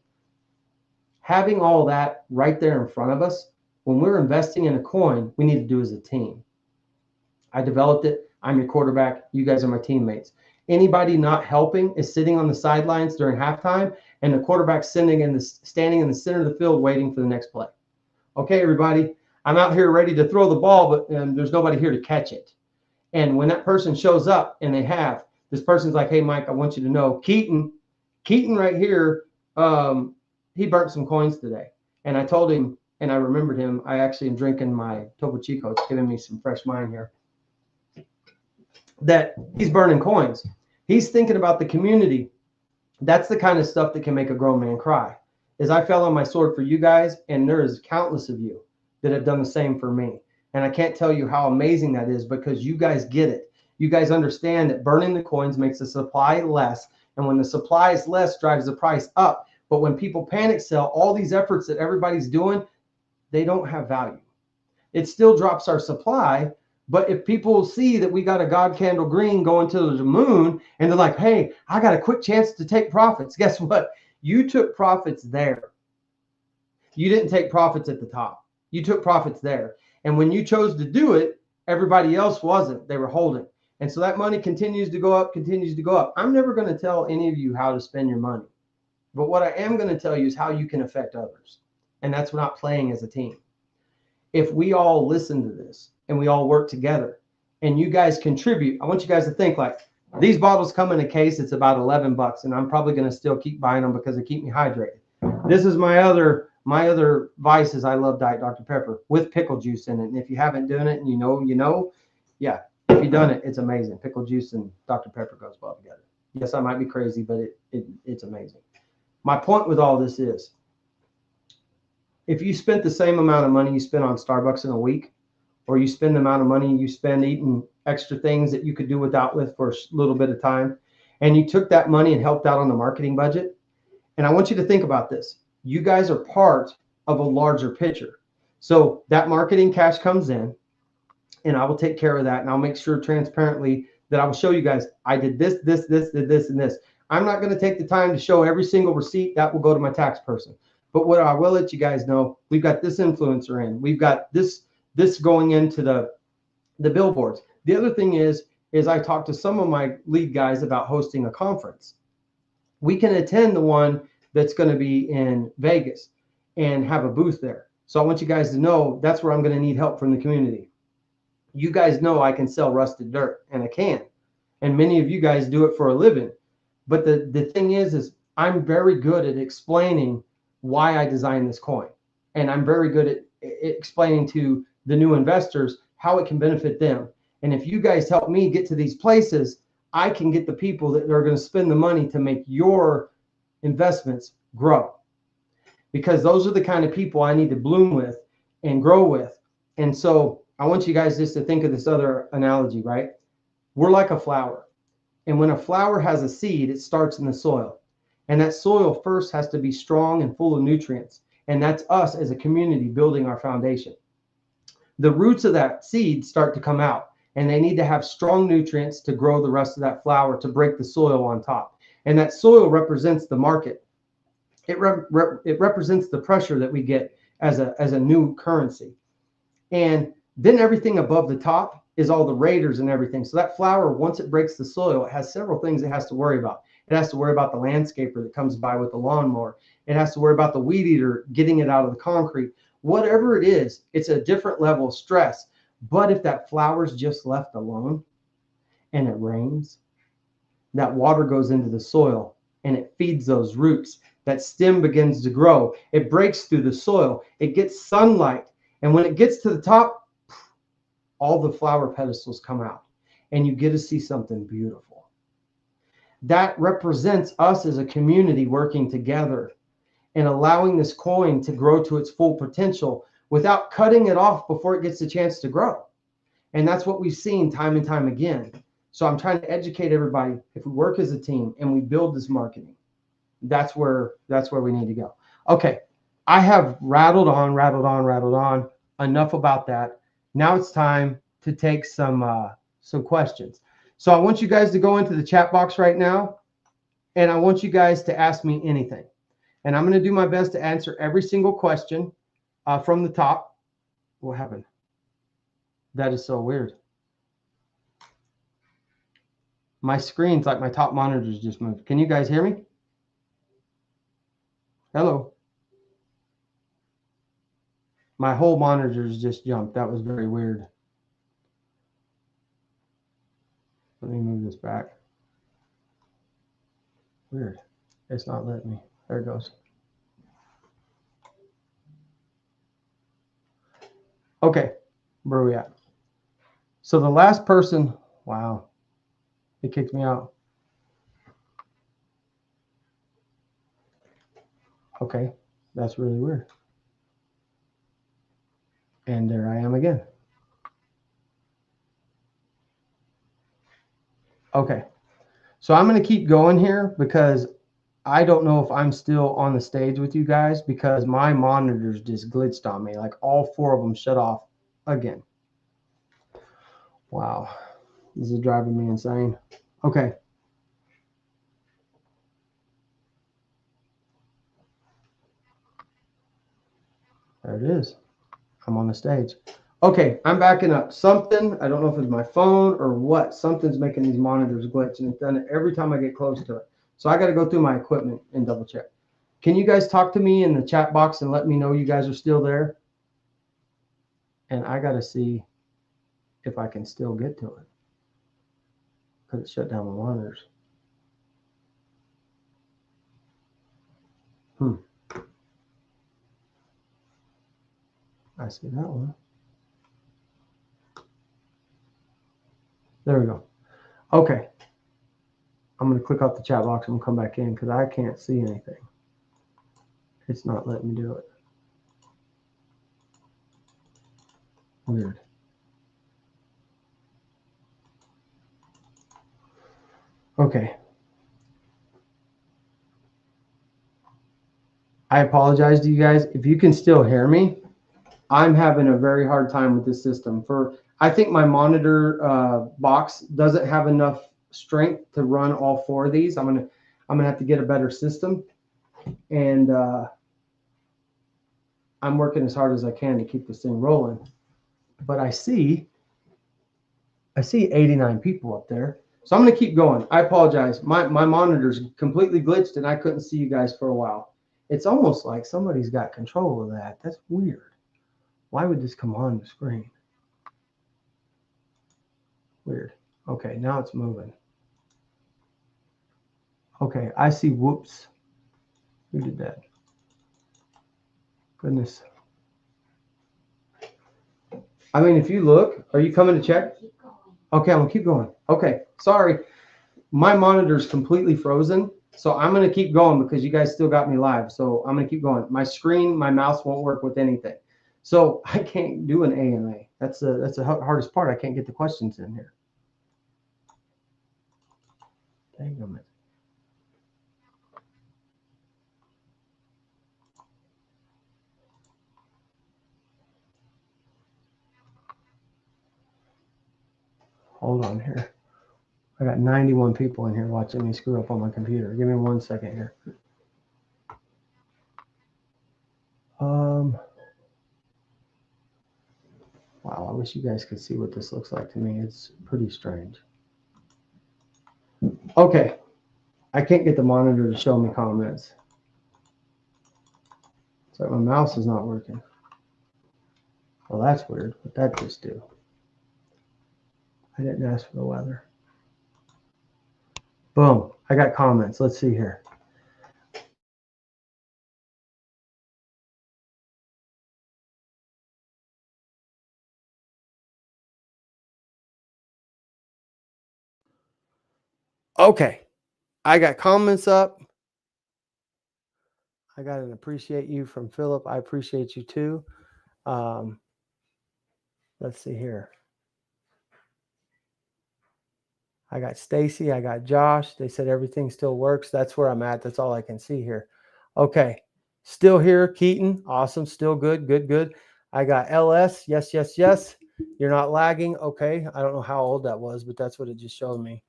Having all that right there in front of us, when we're investing in a coin, we need to do as a team. I developed it. I'm your quarterback. You guys are my teammates. Anybody not helping is sitting on the sidelines during halftime, and the quarterback's standing in the center of the field waiting for the next play. Okay, everybody, I'm out here ready to throw the ball, but there's nobody here to catch it. And when that person shows up, and this person's like, hey, Mike, I want you to know, Keaton right here, he burnt some coins today. And I told him, and I remembered him, I actually am drinking my Topo Chico. It's giving me some fresh mind here. That he's burning coins. He's thinking about the community. That's the kind of stuff that can make a grown man cry. Is I fell on my sword for you guys, and there is countless of you that have done the same for me. And I can't tell you how amazing that is, because you guys get it. You guys understand that burning the coins makes the supply less, and when the supply is less, drives the price up. But when people panic sell, all these efforts that everybody's doing, they don't have value. It still drops our supply. But if people see that we got a God candle green going to the moon, and they're like, hey, I got a quick chance to take profits. Guess what? You took profits there. You didn't take profits at the top. You took profits there. And when you chose to do it, everybody else wasn't. They were holding. And so that money continues to go up, continues to go up. I'm never going to tell any of you how to spend your money. But what I am going to tell you is how you can affect others. And that's not playing as a team. If we all listen to this, and we all work together, and you guys contribute, I want you guys to think like, these bottles come in a case, it's about $11, and I'm probably going to still keep buying them because they keep me hydrated. This is my other vice is I love Diet Dr. Pepper with pickle juice in it. And if you haven't done it and you know, yeah, if you've done it, it's amazing. Pickle juice and Dr. Pepper goes well together. Yes, I might be crazy, but it's amazing. My point with all this is, if you spent the same amount of money you spend on Starbucks in a week, or you spend the amount of money you spend eating extra things that you could do without with for a little bit of time, and you took that money and helped out on the marketing budget. And I want you to think about this. You guys are part of a larger picture. So that marketing cash comes in, and I will take care of that. And I'll make sure transparently that I will show you guys, I did this, did this, and this. I'm not going to take the time to show every single receipt. That will go to my tax person. But what I will let you guys know, we've got this influencer in. We've got this going into the billboards. The other thing is I talked to some of my lead guys about hosting a conference. We can attend the one that's going to be in Vegas and have a booth there. So I want you guys to know that's where I'm going to need help from the community. You guys know I can sell rusted dirt, and I can. And many of you guys do it for a living. But the thing is I'm very good at explaining why I designed this coin. And I'm very good at explaining to the new investors how it can benefit them. And if you guys help me get to these places, I can get the people that are going to spend the money to make your investments grow. Because those are the kind of people I need to bloom with and grow with. And so I want you guys just to think of this other analogy, right? We're like a flower. And when a flower has a seed, it starts in the soil. And that soil first has to be strong and full of nutrients. And that's us as a community building our foundation. The roots of that seed start to come out, and they need to have strong nutrients to grow the rest of that flower, to break the soil on top. And that soil represents the market. It represents the pressure that we get as a new currency. And then everything above the top is all the raiders and everything. So that flower, once it breaks the soil, it has several things it has to worry about. It has to worry about the landscaper that comes by with the lawnmower. It has to worry about the weed eater getting it out of the concrete. Whatever it is, it's a different level of stress. But if that flower's just left alone and it rains, that water goes into the soil and it feeds those roots. That stem begins to grow. It breaks through the soil. It gets sunlight. And when it gets to the top, all the flower pedestals come out and you get to see something beautiful. That represents us as a community working together and allowing this coin to grow to its full potential without cutting it off before it gets a chance to grow. And that's what we've seen time and time again. So I'm trying to educate everybody. If we work as a team and we build this marketing, that's where we need to go. Okay, I have rattled on. enough about that. Now it's time to take some questions. So I want you guys to go into the chat box right now, and I want you guys to ask me anything. And I'm going to do my best to answer every single question from the top. What happened? That is so weird. My screen's like my top monitors just moved. Can you guys hear me? Hello. My whole monitors just jumped. That was very weird. Let me move this back. Weird. It's not letting me. There it goes. Okay, where are we at? So the last person, wow, it kicked me out. Okay, that's really weird. And there I am again. Okay, so I'm going to keep going here because I don't know if I'm still on the stage with you guys because my monitors just glitched on me. Like all four of them shut off again. Wow, this is driving me insane. Okay. There it is. I'm on the stage. Okay, I'm backing up. Something, I don't know if it's my phone or what, something's making these monitors glitch, and it's done it every time I get close to it. So I got to go through my equipment and double check. Can you guys talk to me in the chat box and let me know you guys are still there? And I got to see if I can still get to it because it shut down my monitors. I see that one. There we go. Okay. I'm going to click off the chat box and come back in because I can't see anything. It's not letting me do it. Weird. Okay. I apologize to you guys. If you can still hear me, I'm having a very hard time with this system. I think my monitor box doesn't have enough strength to run all four of these. I'm gonna have to get a better system, and I'm working as hard as I can to keep this thing rolling. But I see 89 people up there, so I'm gonna keep going. I apologize. My monitor's completely glitched, and I couldn't see you guys for a while. It's almost like somebody's got control of that. That's weird. Why would this come on the screen? Weird. Okay, now it's moving. Okay, I see. Whoops. Who did that? Goodness. I mean, if you look, are you coming to check? Okay, I'm gonna keep going. Okay, sorry. My monitor's completely frozen, so I'm gonna keep going because you guys still got me live. So I'm gonna keep going. My screen, my mouse won't work with anything. So I can't do an AMA. That's the hardest part. I can't get the questions in here. Dang it. Hold on here. I got 91 people in here watching me screw up on my computer. Give me 1 second here. Wow, I wish you guys could see what this looks like to me. It's pretty strange. Okay, I can't get the monitor to show me comments. So my mouse is not working. Well, that's weird. What that just do? I didn't ask for the weather. Boom, I got comments. Let's see here. Okay, I got comments up. I got an appreciate you from Philip. I appreciate you too. Let's see here. I got Stacy. I got Josh. They said everything still works. That's where I'm at. That's all I can see here. Okay, still here, Keaton. Awesome. Still good. Good. I got LS. Yes, yes, yes. You're not lagging. Okay. I don't know how old that was, but that's what it just showed me.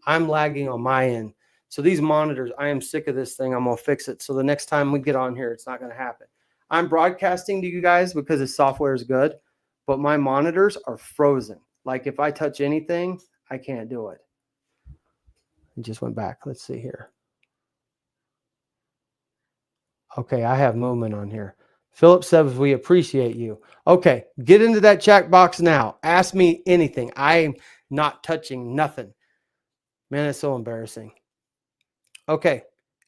I'm lagging on my end. So these monitors, I am sick of this thing. I'm going to fix it. So the next time we get on here, it's not going to happen. I'm broadcasting to you guys because the software is good, but my monitors are frozen. Like if I touch anything, I can't do it. It just went back. Let's see here. Okay, I have movement on here. Philip says we appreciate you. Okay, get into that chat box now. Ask me anything. I'm not touching nothing. Man, it's so embarrassing. Okay,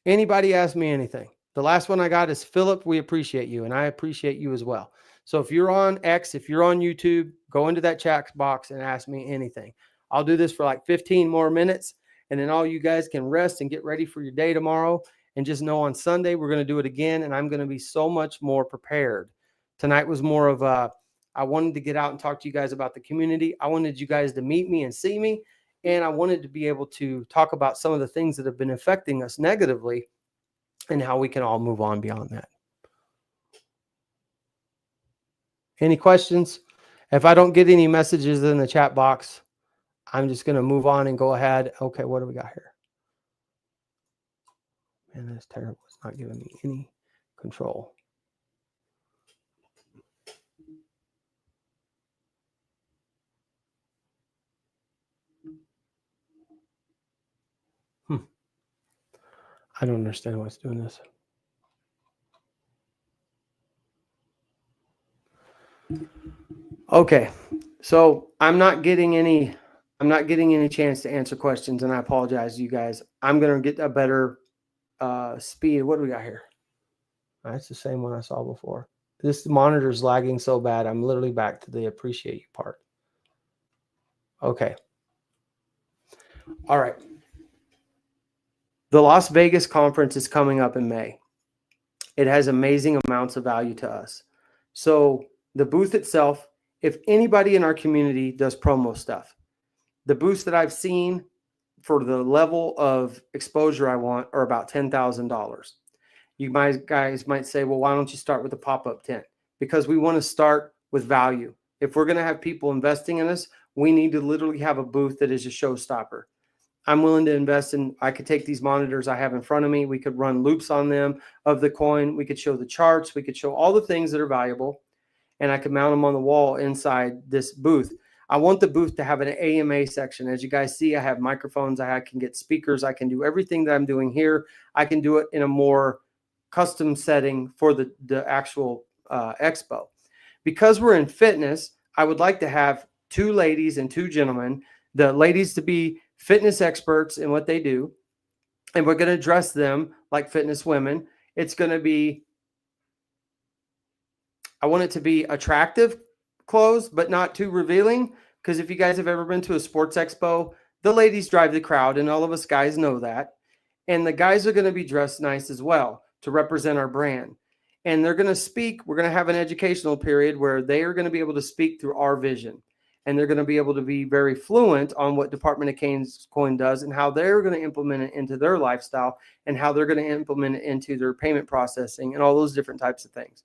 anybody ask me anything? The last one I got is Philip, we appreciate you, and I appreciate you as well. So if you're on X, if you're on YouTube, go into that chat box and ask me anything. I'll do this for like 15 more minutes, and then all you guys can rest and get ready for your day tomorrow. And just know on Sunday, we're going to do it again, and I'm going to be so much more prepared. Tonight was more of a, I wanted to get out and talk to you guys about the community. I wanted you guys to meet me and see me, and I wanted to be able to talk about some of the things that have been affecting us negatively and how we can all move on beyond that. Any questions? If I don't get any messages in the chat box, I'm just going to move on and go ahead. Okay, what do we got here? Man, that's terrible. It's not giving me any control. I don't understand why it's doing this. Okay, so I'm not getting any chance to answer questions, and I apologize to you guys. I'm going to get a better speed. What do we got here? That's the same one I saw before. This monitor is lagging so bad. I'm literally back to the appreciate you part. Okay. All right. The Las Vegas conference is coming up in May. It has amazing amounts of value to us. So the booth itself, if anybody in our community does promo stuff, the booths that I've seen for the level of exposure I want are about $10,000. You guys might say, well, why don't you start with a pop-up tent? Because we want to start with value. If we're going to have people investing in us, we need to literally have a booth that is a showstopper. I'm willing to invest in, I could take these monitors I have in front of me. We could run loops on them of the coin. We could show the charts. We could show all the things that are valuable. And I could mount them on the wall inside this booth. I want the booth to have an AMA section. As you guys see, I have microphones. I can get speakers. I can do everything that I'm doing here. I can do it in a more custom setting for the actual expo. Because we're in fitness, I would like to have 2 ladies and 2 gentlemen. The ladies to be fitness experts in what they do, and we're going to dress them like fitness women. It's going to be, I want it to be attractive clothes, but not too revealing. Because if you guys have ever been to a sports expo, the ladies drive the crowd, and all of us guys know that. And the guys are going to be dressed nice as well to represent our brand. And they're going to speak. We're going to have an educational period where they are going to be able to speak through our vision. And they're going to be able to be very fluent on what Department of Coin does and how they're going to implement it into their lifestyle and how they're going to implement it into their payment processing and all those different types of things.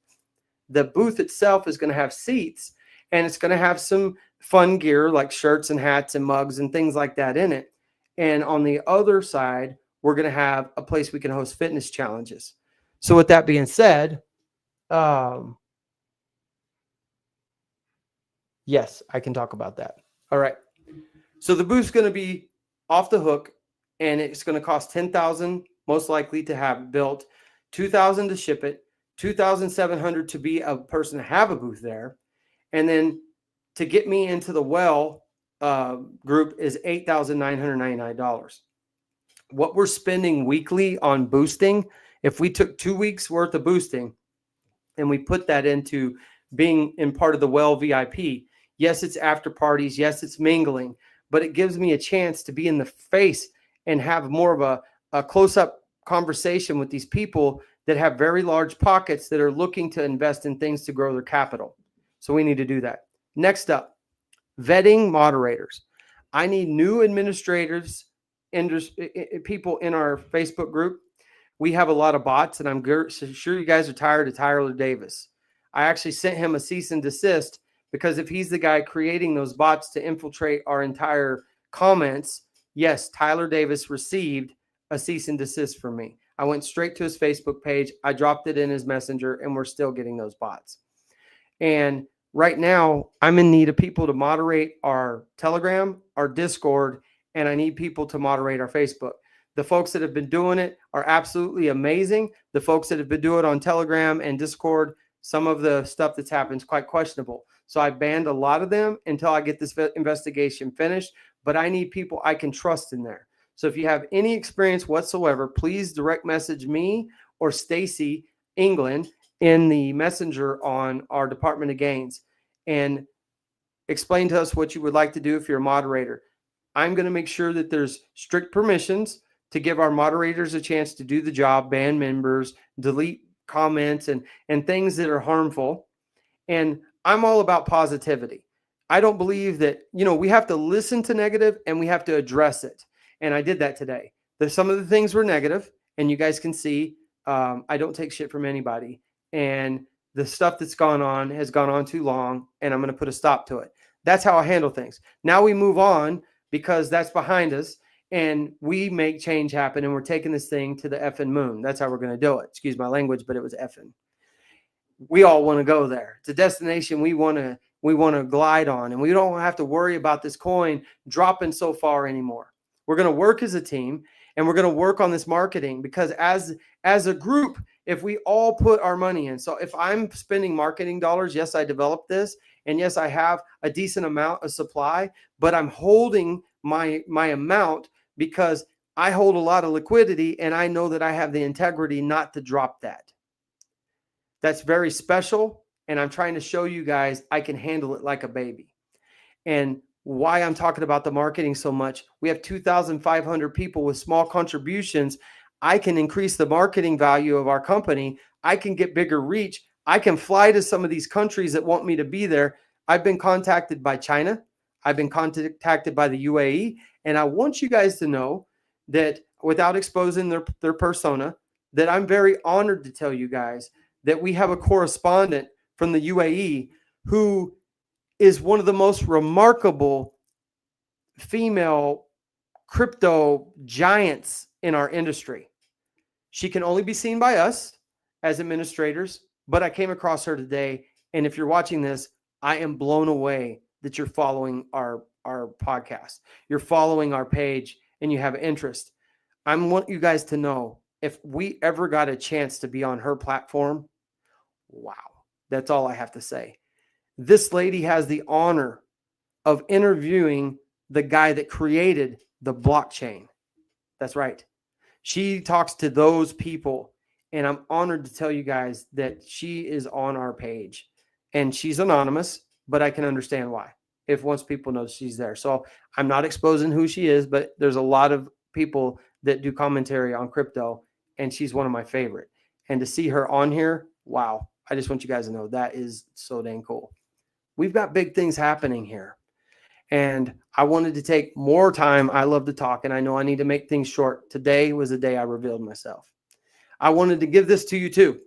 The booth itself is going to have seats, and it's going to have some fun gear like shirts and hats and mugs and things like that in it. And on the other side, we're going to have a place we can host fitness challenges. So with that being said, yes, I can talk about that. All right. So the booth's going to be off the hook, and it's going to cost $10,000 most likely to have built, $2,000 to ship it, $2,700 to be a person to have a booth there, and then to get me into the well group is $8,999. What we're spending weekly on boosting, if we took 2 weeks worth of boosting and we put that into being in part of the well VIP, yes, it's after parties, yes, it's mingling, but it gives me a chance to be in the face and have more of a close-up conversation with these people that have very large pockets that are looking to invest in things to grow their capital. So we need to do that. Next up, vetting moderators. I need new administrators, people in our Facebook group. We have a lot of bots, and I'm sure you guys are tired of Tyler Davis. I actually sent him a cease and desist, because if he's the guy creating those bots to infiltrate our entire comments, yes, Tyler Davis received a cease and desist from me. I went straight to his Facebook page. I dropped it in his messenger, and we're still getting those bots. And right now, I'm in need of people to moderate our Telegram, our Discord, and I need people to moderate our Facebook. The folks that have been doing it are absolutely amazing. The folks that have been doing it on Telegram and Discord, some of the stuff that's happened is quite questionable. So I banned a lot of them until I get this investigation finished, but I need people I can trust in there. So if you have any experience whatsoever, please direct message me or Stacy England in the messenger on our Department of Gains and explain to us what you would like to do if you're a moderator. I'm going to make sure that there's strict permissions to give our moderators a chance to do the job, ban members, delete comments, and things that are harmful. And I'm all about positivity. I don't believe that, we have to listen to negative and we have to address it. And I did that today. Some of the things were negative, and you guys can see I don't take shit from anybody. And the stuff that's gone on has gone on too long, and I'm going to put a stop to it. That's how I handle things. Now we move on, because that's behind us, and we make change happen, and we're taking this thing to the effing moon. That's how we're going to do it. Excuse my language, but it was effing. We all want to go there. It's a destination we want to glide on, and we don't have to worry about this coin dropping so far anymore. We're going to work as a team, and we're going to work on this marketing, because as a group, if we all put our money in. So if I'm spending marketing dollars, yes, I developed this, and yes, I have a decent amount of supply, but I'm holding my amount because I hold a lot of liquidity, and I know that I have the integrity not to drop that. That's very special, and I'm trying to show you guys I can handle it like a baby. And why I'm talking about the marketing so much, we have 2,500 people with small contributions. I can increase the marketing value of our company. I can get bigger reach. I can fly to some of these countries that want me to be there. I've been contacted by China. I've been contacted by the UAE. And I want you guys to know that, without exposing their persona, that I'm very honored to tell you guys that we have a correspondent from the UAE who is one of the most remarkable female crypto giants in our industry. She can only be seen by us as administrators, but I came across her today. And if you're watching this, I am blown away that you're following our podcast. You're following our page and you have interest. I want you guys to know, if we ever got a chance to be on her platform, wow, that's all I have to say. This lady has the honor of interviewing the guy that created the blockchain. That's right. She talks to those people, and I'm honored to tell you guys that she is on our page. And she's anonymous, but I can understand why, if once people know she's there. So I'm not exposing who she is, but there's a lot of people that do commentary on crypto, and she's one of my favorite. And to see her on here, wow, I just want you guys to know that is so dang cool. We've got big things happening here. And I wanted to take more time. I love to talk, and I know I need to make things short. Today was the day I revealed myself. I wanted to give this to you too.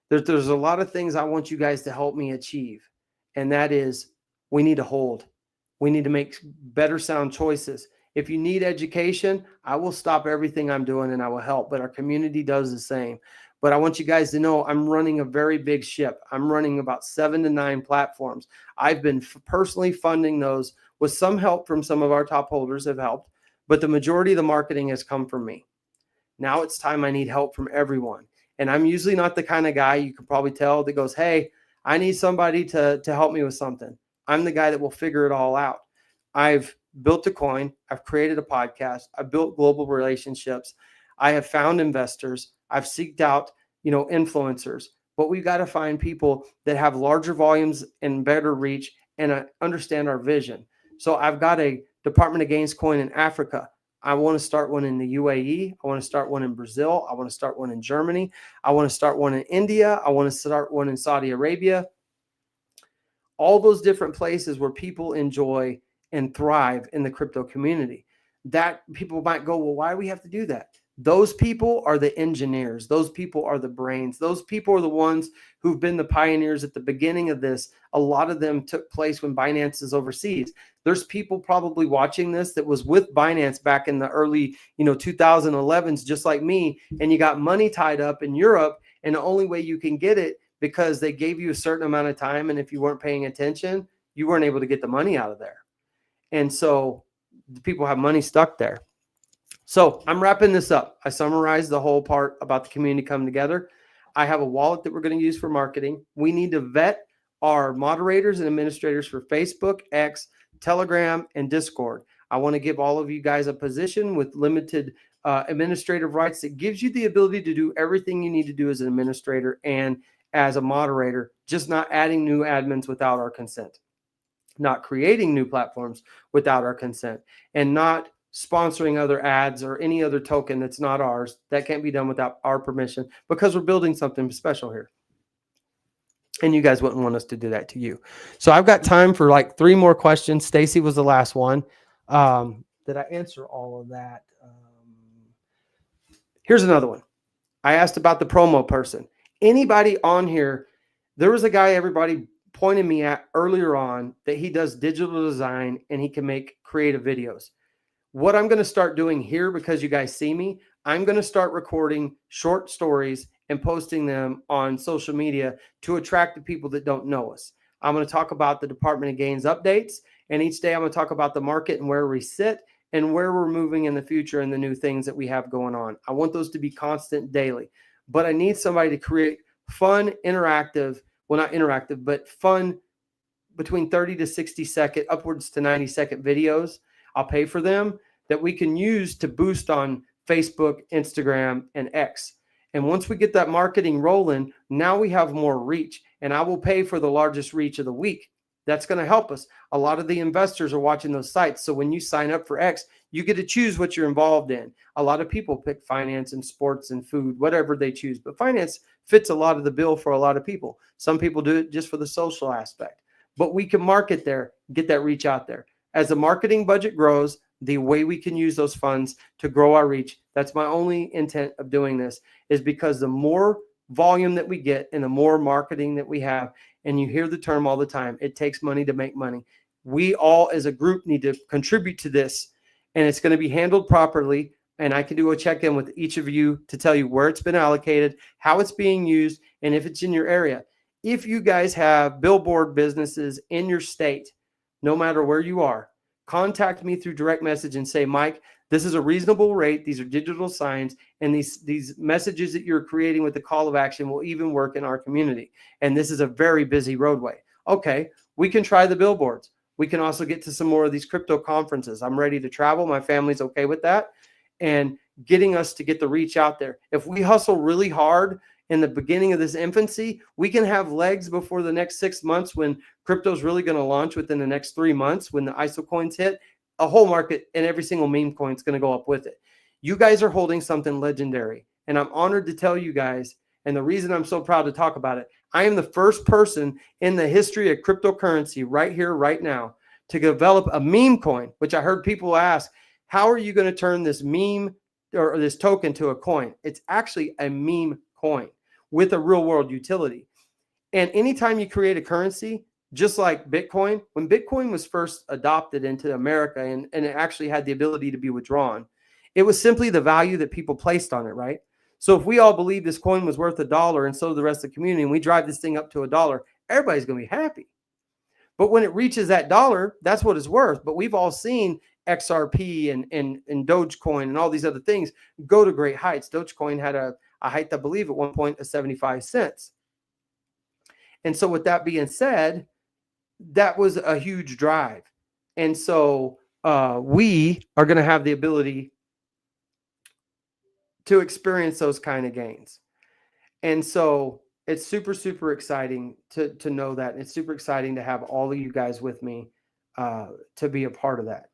There's a lot of things I want you guys to help me achieve. And that is, we need to hold. We need to make better sound choices. If you need education, I will stop everything I'm doing and I will help. But our community does the same. But I want you guys to know I'm running a very big ship. I'm running about 7 to 9 platforms. I've been personally funding those with some help from some of our top holders have helped, but the majority of the marketing has come from me. Now it's time I need help from everyone. And I'm usually not the kind of guy, you can probably tell, that goes, hey, I need somebody to help me with something. I'm the guy that will figure it all out. I've built a coin. I've created a podcast. I've built global relationships. I have found investors. I've seeked out, influencers, but we've got to find people that have larger volumes and better reach and understand our vision. So I've got a Department of Gains coin in Africa. I want to start one in the UAE. I want to start one in Brazil. I want to start one in Germany. I want to start one in India. I want to start one in Saudi Arabia. All those different places where people enjoy and thrive in the crypto community. That people might go, well, why do we have to do that? Those people are the engineers. Those people are the brains. Those people are the ones who've been the pioneers at the beginning of this. A lot of them took place when Binance is overseas. There's people probably watching this that was with Binance back in the early, 2011s, just like me, and you got money tied up in Europe, and the only way you can get it, because they gave you a certain amount of time, and if you weren't paying attention, you weren't able to get the money out of there. And so the people have money stuck there. So I'm wrapping this up. I summarized the whole part about the community coming together. I have a wallet that we're going to use for marketing. We need to vet our moderators and administrators for Facebook, X, Telegram, and Discord. I want to give all of you guys a position with limited administrative rights that gives you the ability to do everything you need to do as an administrator and as a moderator, just not adding new admins without our consent, not creating new platforms without our consent, and not sponsoring other ads or any other token that's not ours. That can't be done without our permission, because we're building something special here. And you guys wouldn't want us to do that to you. So I've got time for like 3 more questions. Stacy was the last one. Did I answer all of that? Here's another one. I asked about the promo person. Anybody on here, there was a guy everybody pointed me at earlier on that he does digital design and he can make creative videos. What I'm going to start doing here, because you guys see me, I'm going to start recording short stories and posting them on social media to attract the people that don't know us. I'm going to talk about the Department of Gains updates, and each day I'm going to talk about the market and where we sit and where we're moving in the future and the new things that we have going on. I want those to be constant daily, but I need somebody to create fun, interactive, well, not interactive, but fun between 30 to 60 second, upwards to 90-second videos. I'll pay for them that we can use to boost on Facebook, Instagram, and X. And once we get that marketing rolling, now we have more reach, and I will pay for the largest reach of the week. That's going to help us. A lot of the investors are watching those sites. So when you sign up for X, you get to choose what you're involved in. A lot of people pick finance and sports and food, whatever they choose. But finance fits a lot of the bill for a lot of people. Some people do it just for the social aspect. But we can market there, get that reach out there. As the marketing budget grows, the way we can use those funds to grow our reach, that's my only intent of doing this, is because the more volume that we get and the more marketing that we have, and you hear the term all the time, it takes money to make money. We all as a group need to contribute to this, and it's going to be handled properly. And I can do a check-in with each of you to tell you where it's been allocated, how it's being used, and if it's in your area. If you guys have billboard businesses in your state, no matter where you are, contact me through direct message and say, Mike, this is a reasonable rate. These are digital signs, and these messages that you're creating with the call of action will even work in our community. And this is a very busy roadway. Okay, we can try the billboards. We can also get to some more of these crypto conferences. I'm ready to travel. My family's okay with that. And getting us to get the reach out there. If we hustle really hard in the beginning of this infancy, we can have legs before the next 6 months when crypto is really going to launch within the next 3 months. When the ISO coins hit, a whole market and every single meme coin is going to go up with it. You guys are holding something legendary, and I'm honored to tell you guys, and the reason I'm so proud to talk about it, I am the first person in the history of cryptocurrency right here, right now, to develop a meme coin, which I heard people ask, how are you going to turn this meme or this token to a coin? It's actually a meme coin with a real world utility. And anytime you create a currency, just like Bitcoin, when Bitcoin was first adopted into America and it actually had the ability to be withdrawn, it was simply the value that people placed on it, right? So if we all believe this coin was worth $1 and so did the rest of the community, and we drive this thing up to $1, everybody's going to be happy. But when it reaches that dollar, that's what it's worth. But we've all seen XRP and Dogecoin and all these other things go to great heights. Dogecoin had a height, I believe, at one point of 75 cents. And so with that being said, that was a huge drive. And so we are going to have the ability to experience those kind of gains. And so it's super, super exciting to know that. It's super exciting to have all of you guys with me to be a part of that.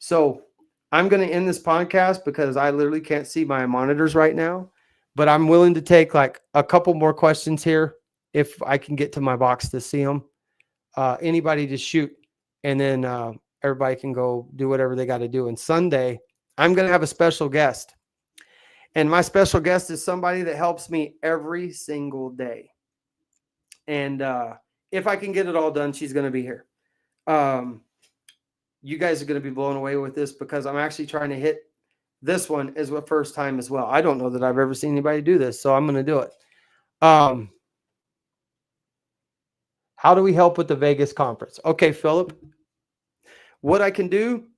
So I'm going to end this podcast because I literally can't see my monitors right now, but I'm willing to take like a couple more questions here if I can get to my box to see them. Anybody just shoot, and then everybody can go do whatever they got to do. And Sunday, I'm going to have a special guest. And my special guest is somebody that helps me every single day. And if I can get it all done, she's going to be here. You guys are going to be blown away with this because I'm actually trying to hit this one as a first time as well. I don't know that I've ever seen anybody do this, so I'm going to do it. How do we help with the Vegas conference? Okay, Philip, what I can do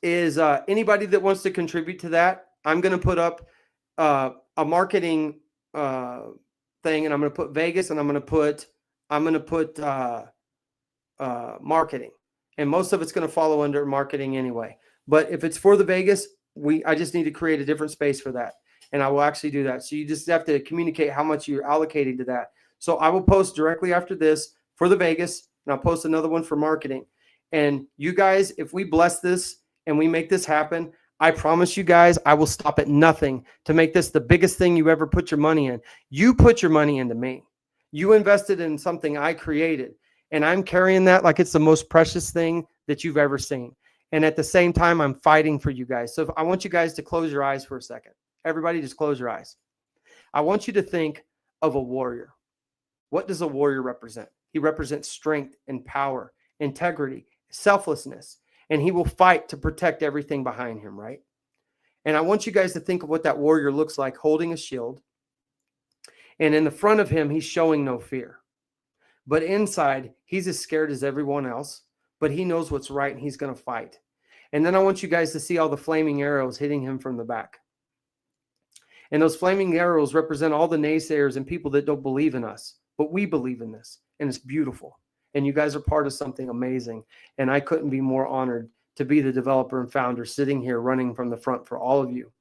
is anybody that wants to contribute to that, I'm going to put up a marketing thing, and I'm going to put Vegas, and I'm going to put marketing, and most of it's going to follow under marketing anyway. But if it's for the Vegas, I just need to create a different space for that, and I will actually do that. So you just have to communicate how much you're allocating to that. So I will post directly after this for the Vegas, and I'll post another one for marketing. And you guys, if we bless this and we make this happen, I promise you guys, I will stop at nothing to make this the biggest thing you ever put your money in. You put your money into me. You invested in something I created, and I'm carrying that like it's the most precious thing that you've ever seen. And at the same time, I'm fighting for you guys. So I want you guys to close your eyes for a second. Everybody just close your eyes. I want you to think of a warrior. What does a warrior represent? He represents strength and power, integrity, selflessness, and he will fight to protect everything behind him, right? And I want you guys to think of what that warrior looks like, holding a shield. And in the front of him, he's showing no fear. But inside, he's as scared as everyone else, but he knows what's right and he's going to fight. And then I want you guys to see all the flaming arrows hitting him from the back. And those flaming arrows represent all the naysayers and people that don't believe in us. But we believe in this, and it's beautiful. And you guys are part of something amazing. And I couldn't be more honored to be the developer and founder sitting here running from the front for all of you.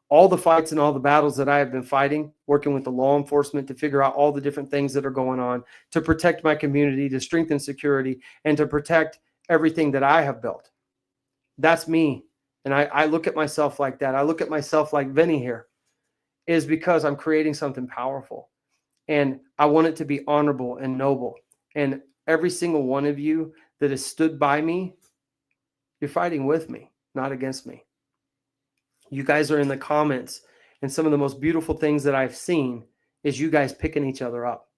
All the fights and all the battles that I have been fighting, working with the law enforcement to figure out all the different things that are going on, to protect my community, to strengthen security, and to protect everything that I have built. That's me. And I look at myself like that. I look at myself like Vinny here, is because I'm creating something powerful. And I want it to be honorable and noble. And every single one of you that has stood by me, you're fighting with me, not against me. You guys are in the comments, and some of the most beautiful things that I've seen is you guys picking each other up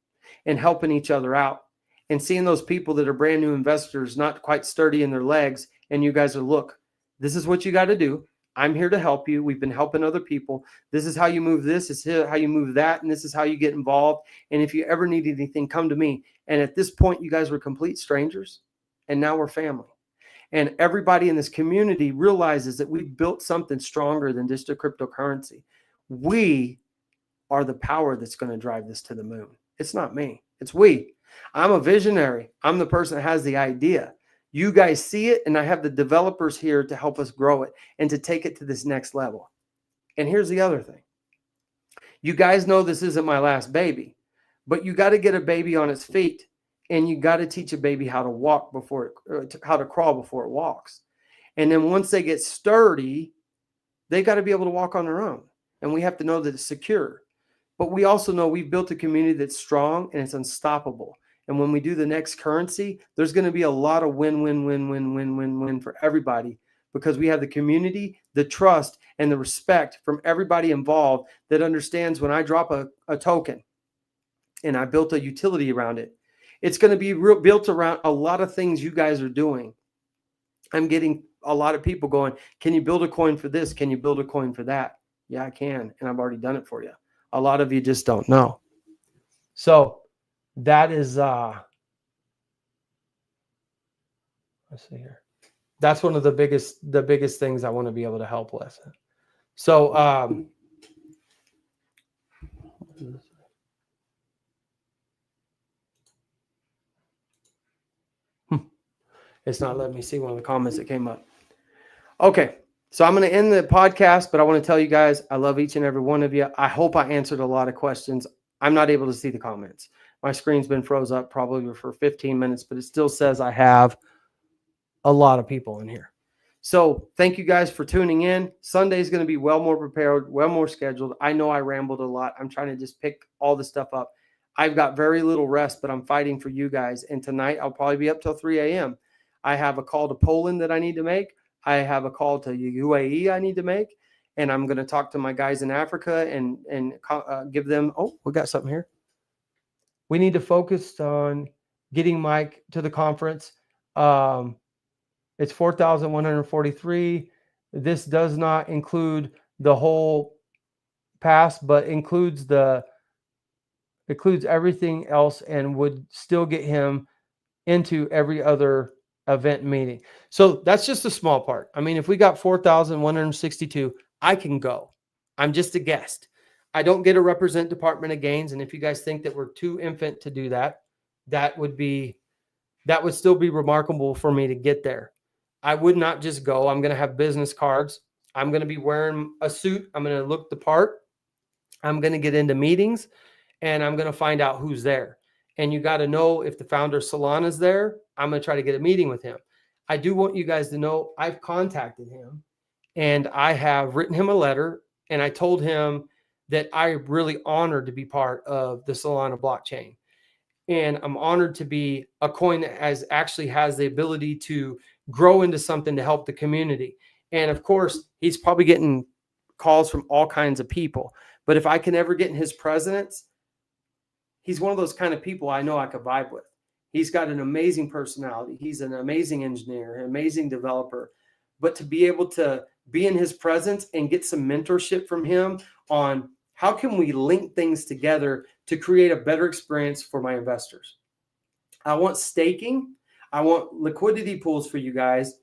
and helping each other out and seeing those people that are brand new investors, not quite sturdy in their legs. And you guys are, look, this is what you got to do. I'm here to help you. We've been helping other people. This is how you move this. This is how you move that. And this is how you get involved. And if you ever need anything, come to me. And at this point, you guys were complete strangers. And now we're family. And everybody in this community realizes that we've built something stronger than just a cryptocurrency. We are the power that's going to drive this to the moon. It's not me. It's we. I'm a visionary. I'm the person that has the idea. You guys see it, and I have the developers here to help us grow it and to take it to this next level. And here's the other thing. You guys know this isn't my last baby, but you got to get a baby on its feet, and you got to teach a baby how to walk how to crawl before it walks. And then once they get sturdy, they got to be able to walk on their own. And we have to know that it's secure. But we also know we've built a community that's strong and it's unstoppable. And when we do the next currency, there's going to be a lot of win for everybody, because we have the community, the trust, and the respect from everybody involved that understands when I drop a token and I built a utility around it, it's going to be built around a lot of things you guys are doing. I'm getting a lot of people going, can you build a coin for this? Can you build a coin for that? Yeah, I can. And I've already done it for you. A lot of you just don't know. So that is, let's see here. That's one of the biggest things I want to be able to help with. So, it's not letting me see one of the comments that came up. Okay. So I'm going to end the podcast, but I want to tell you guys, I love each and every one of you. I hope I answered a lot of questions. I'm not able to see the comments. My screen's been froze up probably for 15 minutes, but it still says I have a lot of people in here. So thank you guys for tuning in. Sunday is going to be well more prepared, well more scheduled. I know I rambled a lot. I'm trying to just pick all the stuff up. I've got very little rest, but I'm fighting for you guys. And tonight I'll probably be up till 3 a.m. I have a call to Poland that I need to make. I have a call to UAE I need to make. and I'm going to talk to my guys in Africa and give them. Oh, we got something here. We need to focus on getting Mike to the conference. It's 4,143. This does not include the whole pass, but includes everything else and would still get him into every other event meeting. So that's just a small part. I mean, if we got 4,162, I can go. I'm just a guest. I don't get to represent Department of Gains. And if you guys think that we're too infant to do that, that would still be remarkable for me to get there. I would not just go. I'm going to have business cards. I'm going to be wearing a suit. I'm going to look the part. I'm going to get into meetings, and I'm going to find out who's there. And you got to know if the founder Solana is there. I'm going to try to get a meeting with him. I do want you guys to know I've contacted him, and I have written him a letter, and I told him that I'm really honored to be part of the Solana blockchain. And I'm honored to be a coin that actually has the ability to grow into something to help the community. And of course, he's probably getting calls from all kinds of people. But if I can ever get in his presence, he's one of those kind of people I know I could vibe with. He's got an amazing personality. He's an amazing engineer, an amazing developer. But to be able to be in his presence and get some mentorship from him on how can we link things together to create a better experience for my investors. I want staking. I want liquidity pools for you guys.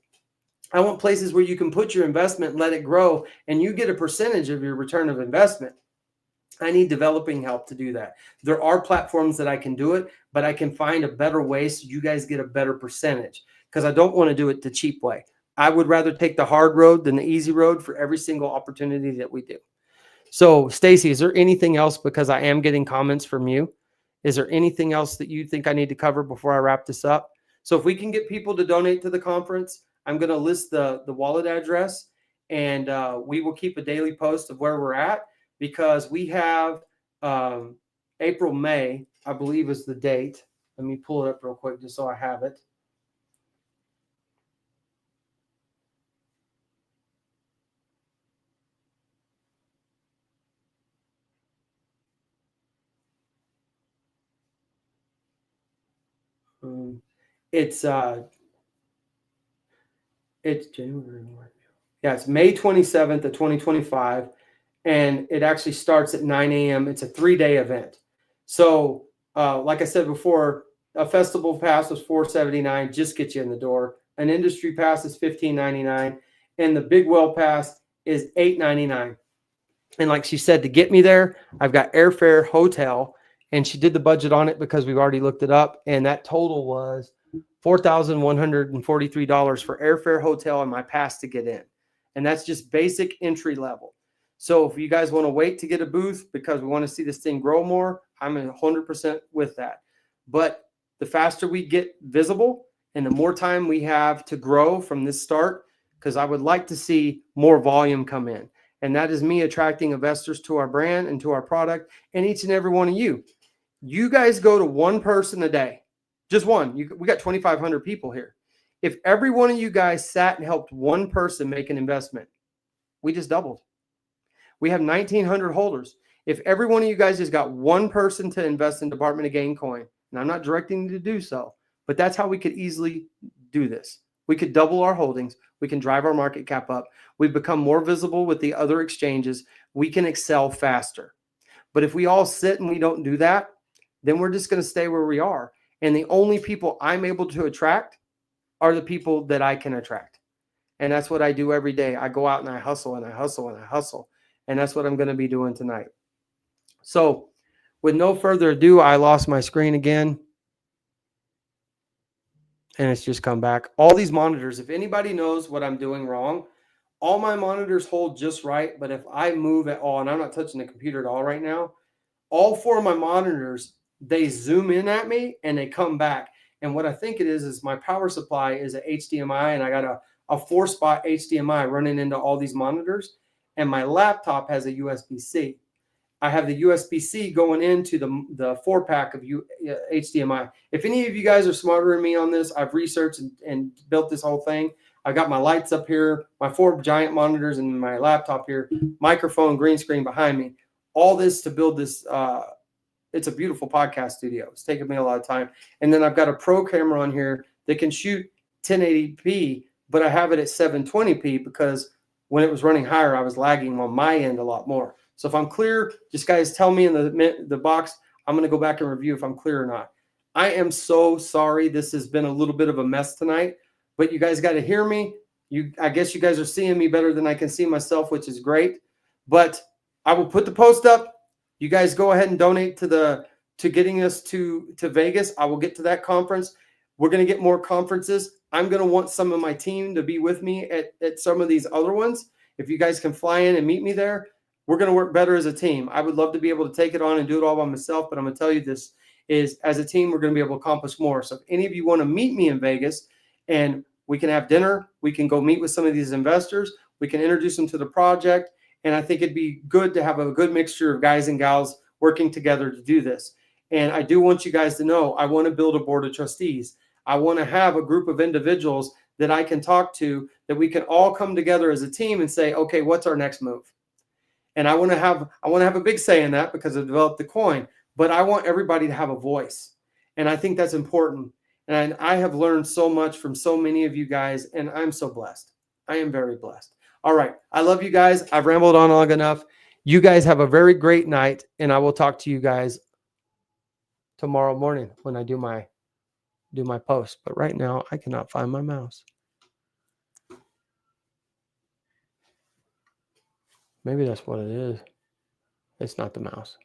I want places where you can put your investment and let it grow, and you get a percentage of your return of investment. I need developing help to do that. There are platforms that I can do it, but I can find a better way so you guys get a better percentage, because I don't want to do it the cheap way. I would rather take the hard road than the easy road for every single opportunity that we do. So, Stacy, is there anything else, because I am getting comments from you? Is there anything else that you think I need to cover before I wrap this up? So if we can get people to donate to the conference, I'm going to list the wallet address, and we will keep a daily post of where we're at, because we have April, May, I believe is the date. Let me pull it up real quick just so I have it. It's January. Yeah, it's May 27th of 2025, and it actually starts at 9 a.m. It's a 3-day event. So, like I said before, a festival pass was $479, just get you in the door. An industry pass is $15.99, and the Big Well pass is $8.99. And like she said, to get me there, I've got airfare, hotel, and she did the budget on it because we've already looked it up, and that total was $4,143 for airfare, hotel, and my pass to get in. And that's just basic entry level. So if you guys want to wait to get a booth because we want to see this thing grow more, I'm 100% with that. But the faster we get visible and the more time we have to grow from this start, because I would like to see more volume come in. And that is me attracting investors to our brand and to our product, and each and every one of you. You guys go to one person a day, just one. We got 2,500 people here. If every one of you guys sat and helped one person make an investment, we just doubled. We have 1,900 holders. If every one of you guys just got one person to invest in Department of Gain coin, and I'm not directing you to do so, but that's how we could easily do this. We could double our holdings. We can drive our market cap up. We become more visible with the other exchanges. We can excel faster. But if we all sit and we don't do that, then we're just going to stay where we are. And the only people I'm able to attract are the people that I can attract. And that's what I do every day. I go out and I hustle and I hustle and I hustle. And that's what I'm going to be doing tonight. So with no further ado, I lost my screen again. And it's just come back. All these monitors, if anybody knows what I'm doing wrong, all my monitors hold just right. But if I move at all, and I'm not touching the computer at all right now, all 4 of my monitors, they zoom in at me and they come back. And what I think it is my power supply is a HDMI, and I got a 4-spot HDMI running into all these monitors. And my laptop has a USB-C. I have the USB-C going into the 4-pack of HDMI. If any of you guys are smarter than me on this, I've researched and built this whole thing. I got my lights up here, my 4 giant monitors, and my laptop here, microphone, green screen behind me. All this to build this. It's a beautiful podcast studio. It's taken me a lot of time. And then I've got a pro camera on here that can shoot 1080p, but I have it at 720p because when it was running higher, I was lagging on my end a lot more. So if I'm clear, just guys tell me in the box. I'm going to go back and review if I'm clear or not. I am so sorry. This has been a little bit of a mess tonight, but you guys got to hear me. I guess you guys are seeing me better than I can see myself, which is great. But I will put the post up. You guys go ahead and donate to getting us to Vegas. I will get to that conference. We're going to get more conferences. I'm going to want some of my team to be with me at some of these other ones. If you guys can fly in and meet me there, we're going to work better as a team. I would love to be able to take it on and do it all by myself, but I'm going to tell you this is as a team, we're going to be able to accomplish more. So if any of you want to meet me in Vegas and we can have dinner, we can go meet with some of these investors, we can introduce them to the project. And I think it'd be good to have a good mixture of guys and gals working together to do this. And I do want you guys to know, I want to build a board of trustees. I want to have a group of individuals that I can talk to, that we can all come together as a team and say, okay, what's our next move? And I want to have a big say in that because I've developed the coin, but I want everybody to have a voice. And I think that's important. And I have learned so much from so many of you guys, and I'm so blessed. I am very blessed. All right. I love you guys. I've rambled on long enough. You guys have a very great night, and I will talk to you guys tomorrow morning when I do my post. But right now, I cannot find my mouse. Maybe that's what it is. It's not the mouse.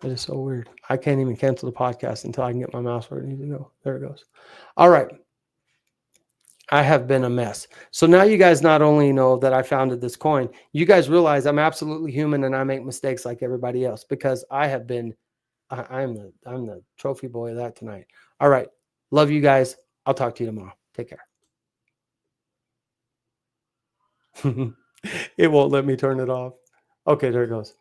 It is so weird. I can't even cancel the podcast until I can get my mouse where it needs to go. There it goes. All right. I have been a mess. So now you guys not only know that I founded this coin, you guys realize I'm absolutely human and I make mistakes like everybody else because I'm the trophy boy of that tonight. All right. Love you guys. I'll talk to you tomorrow. Take care. It won't let me turn it off. Okay, there it goes.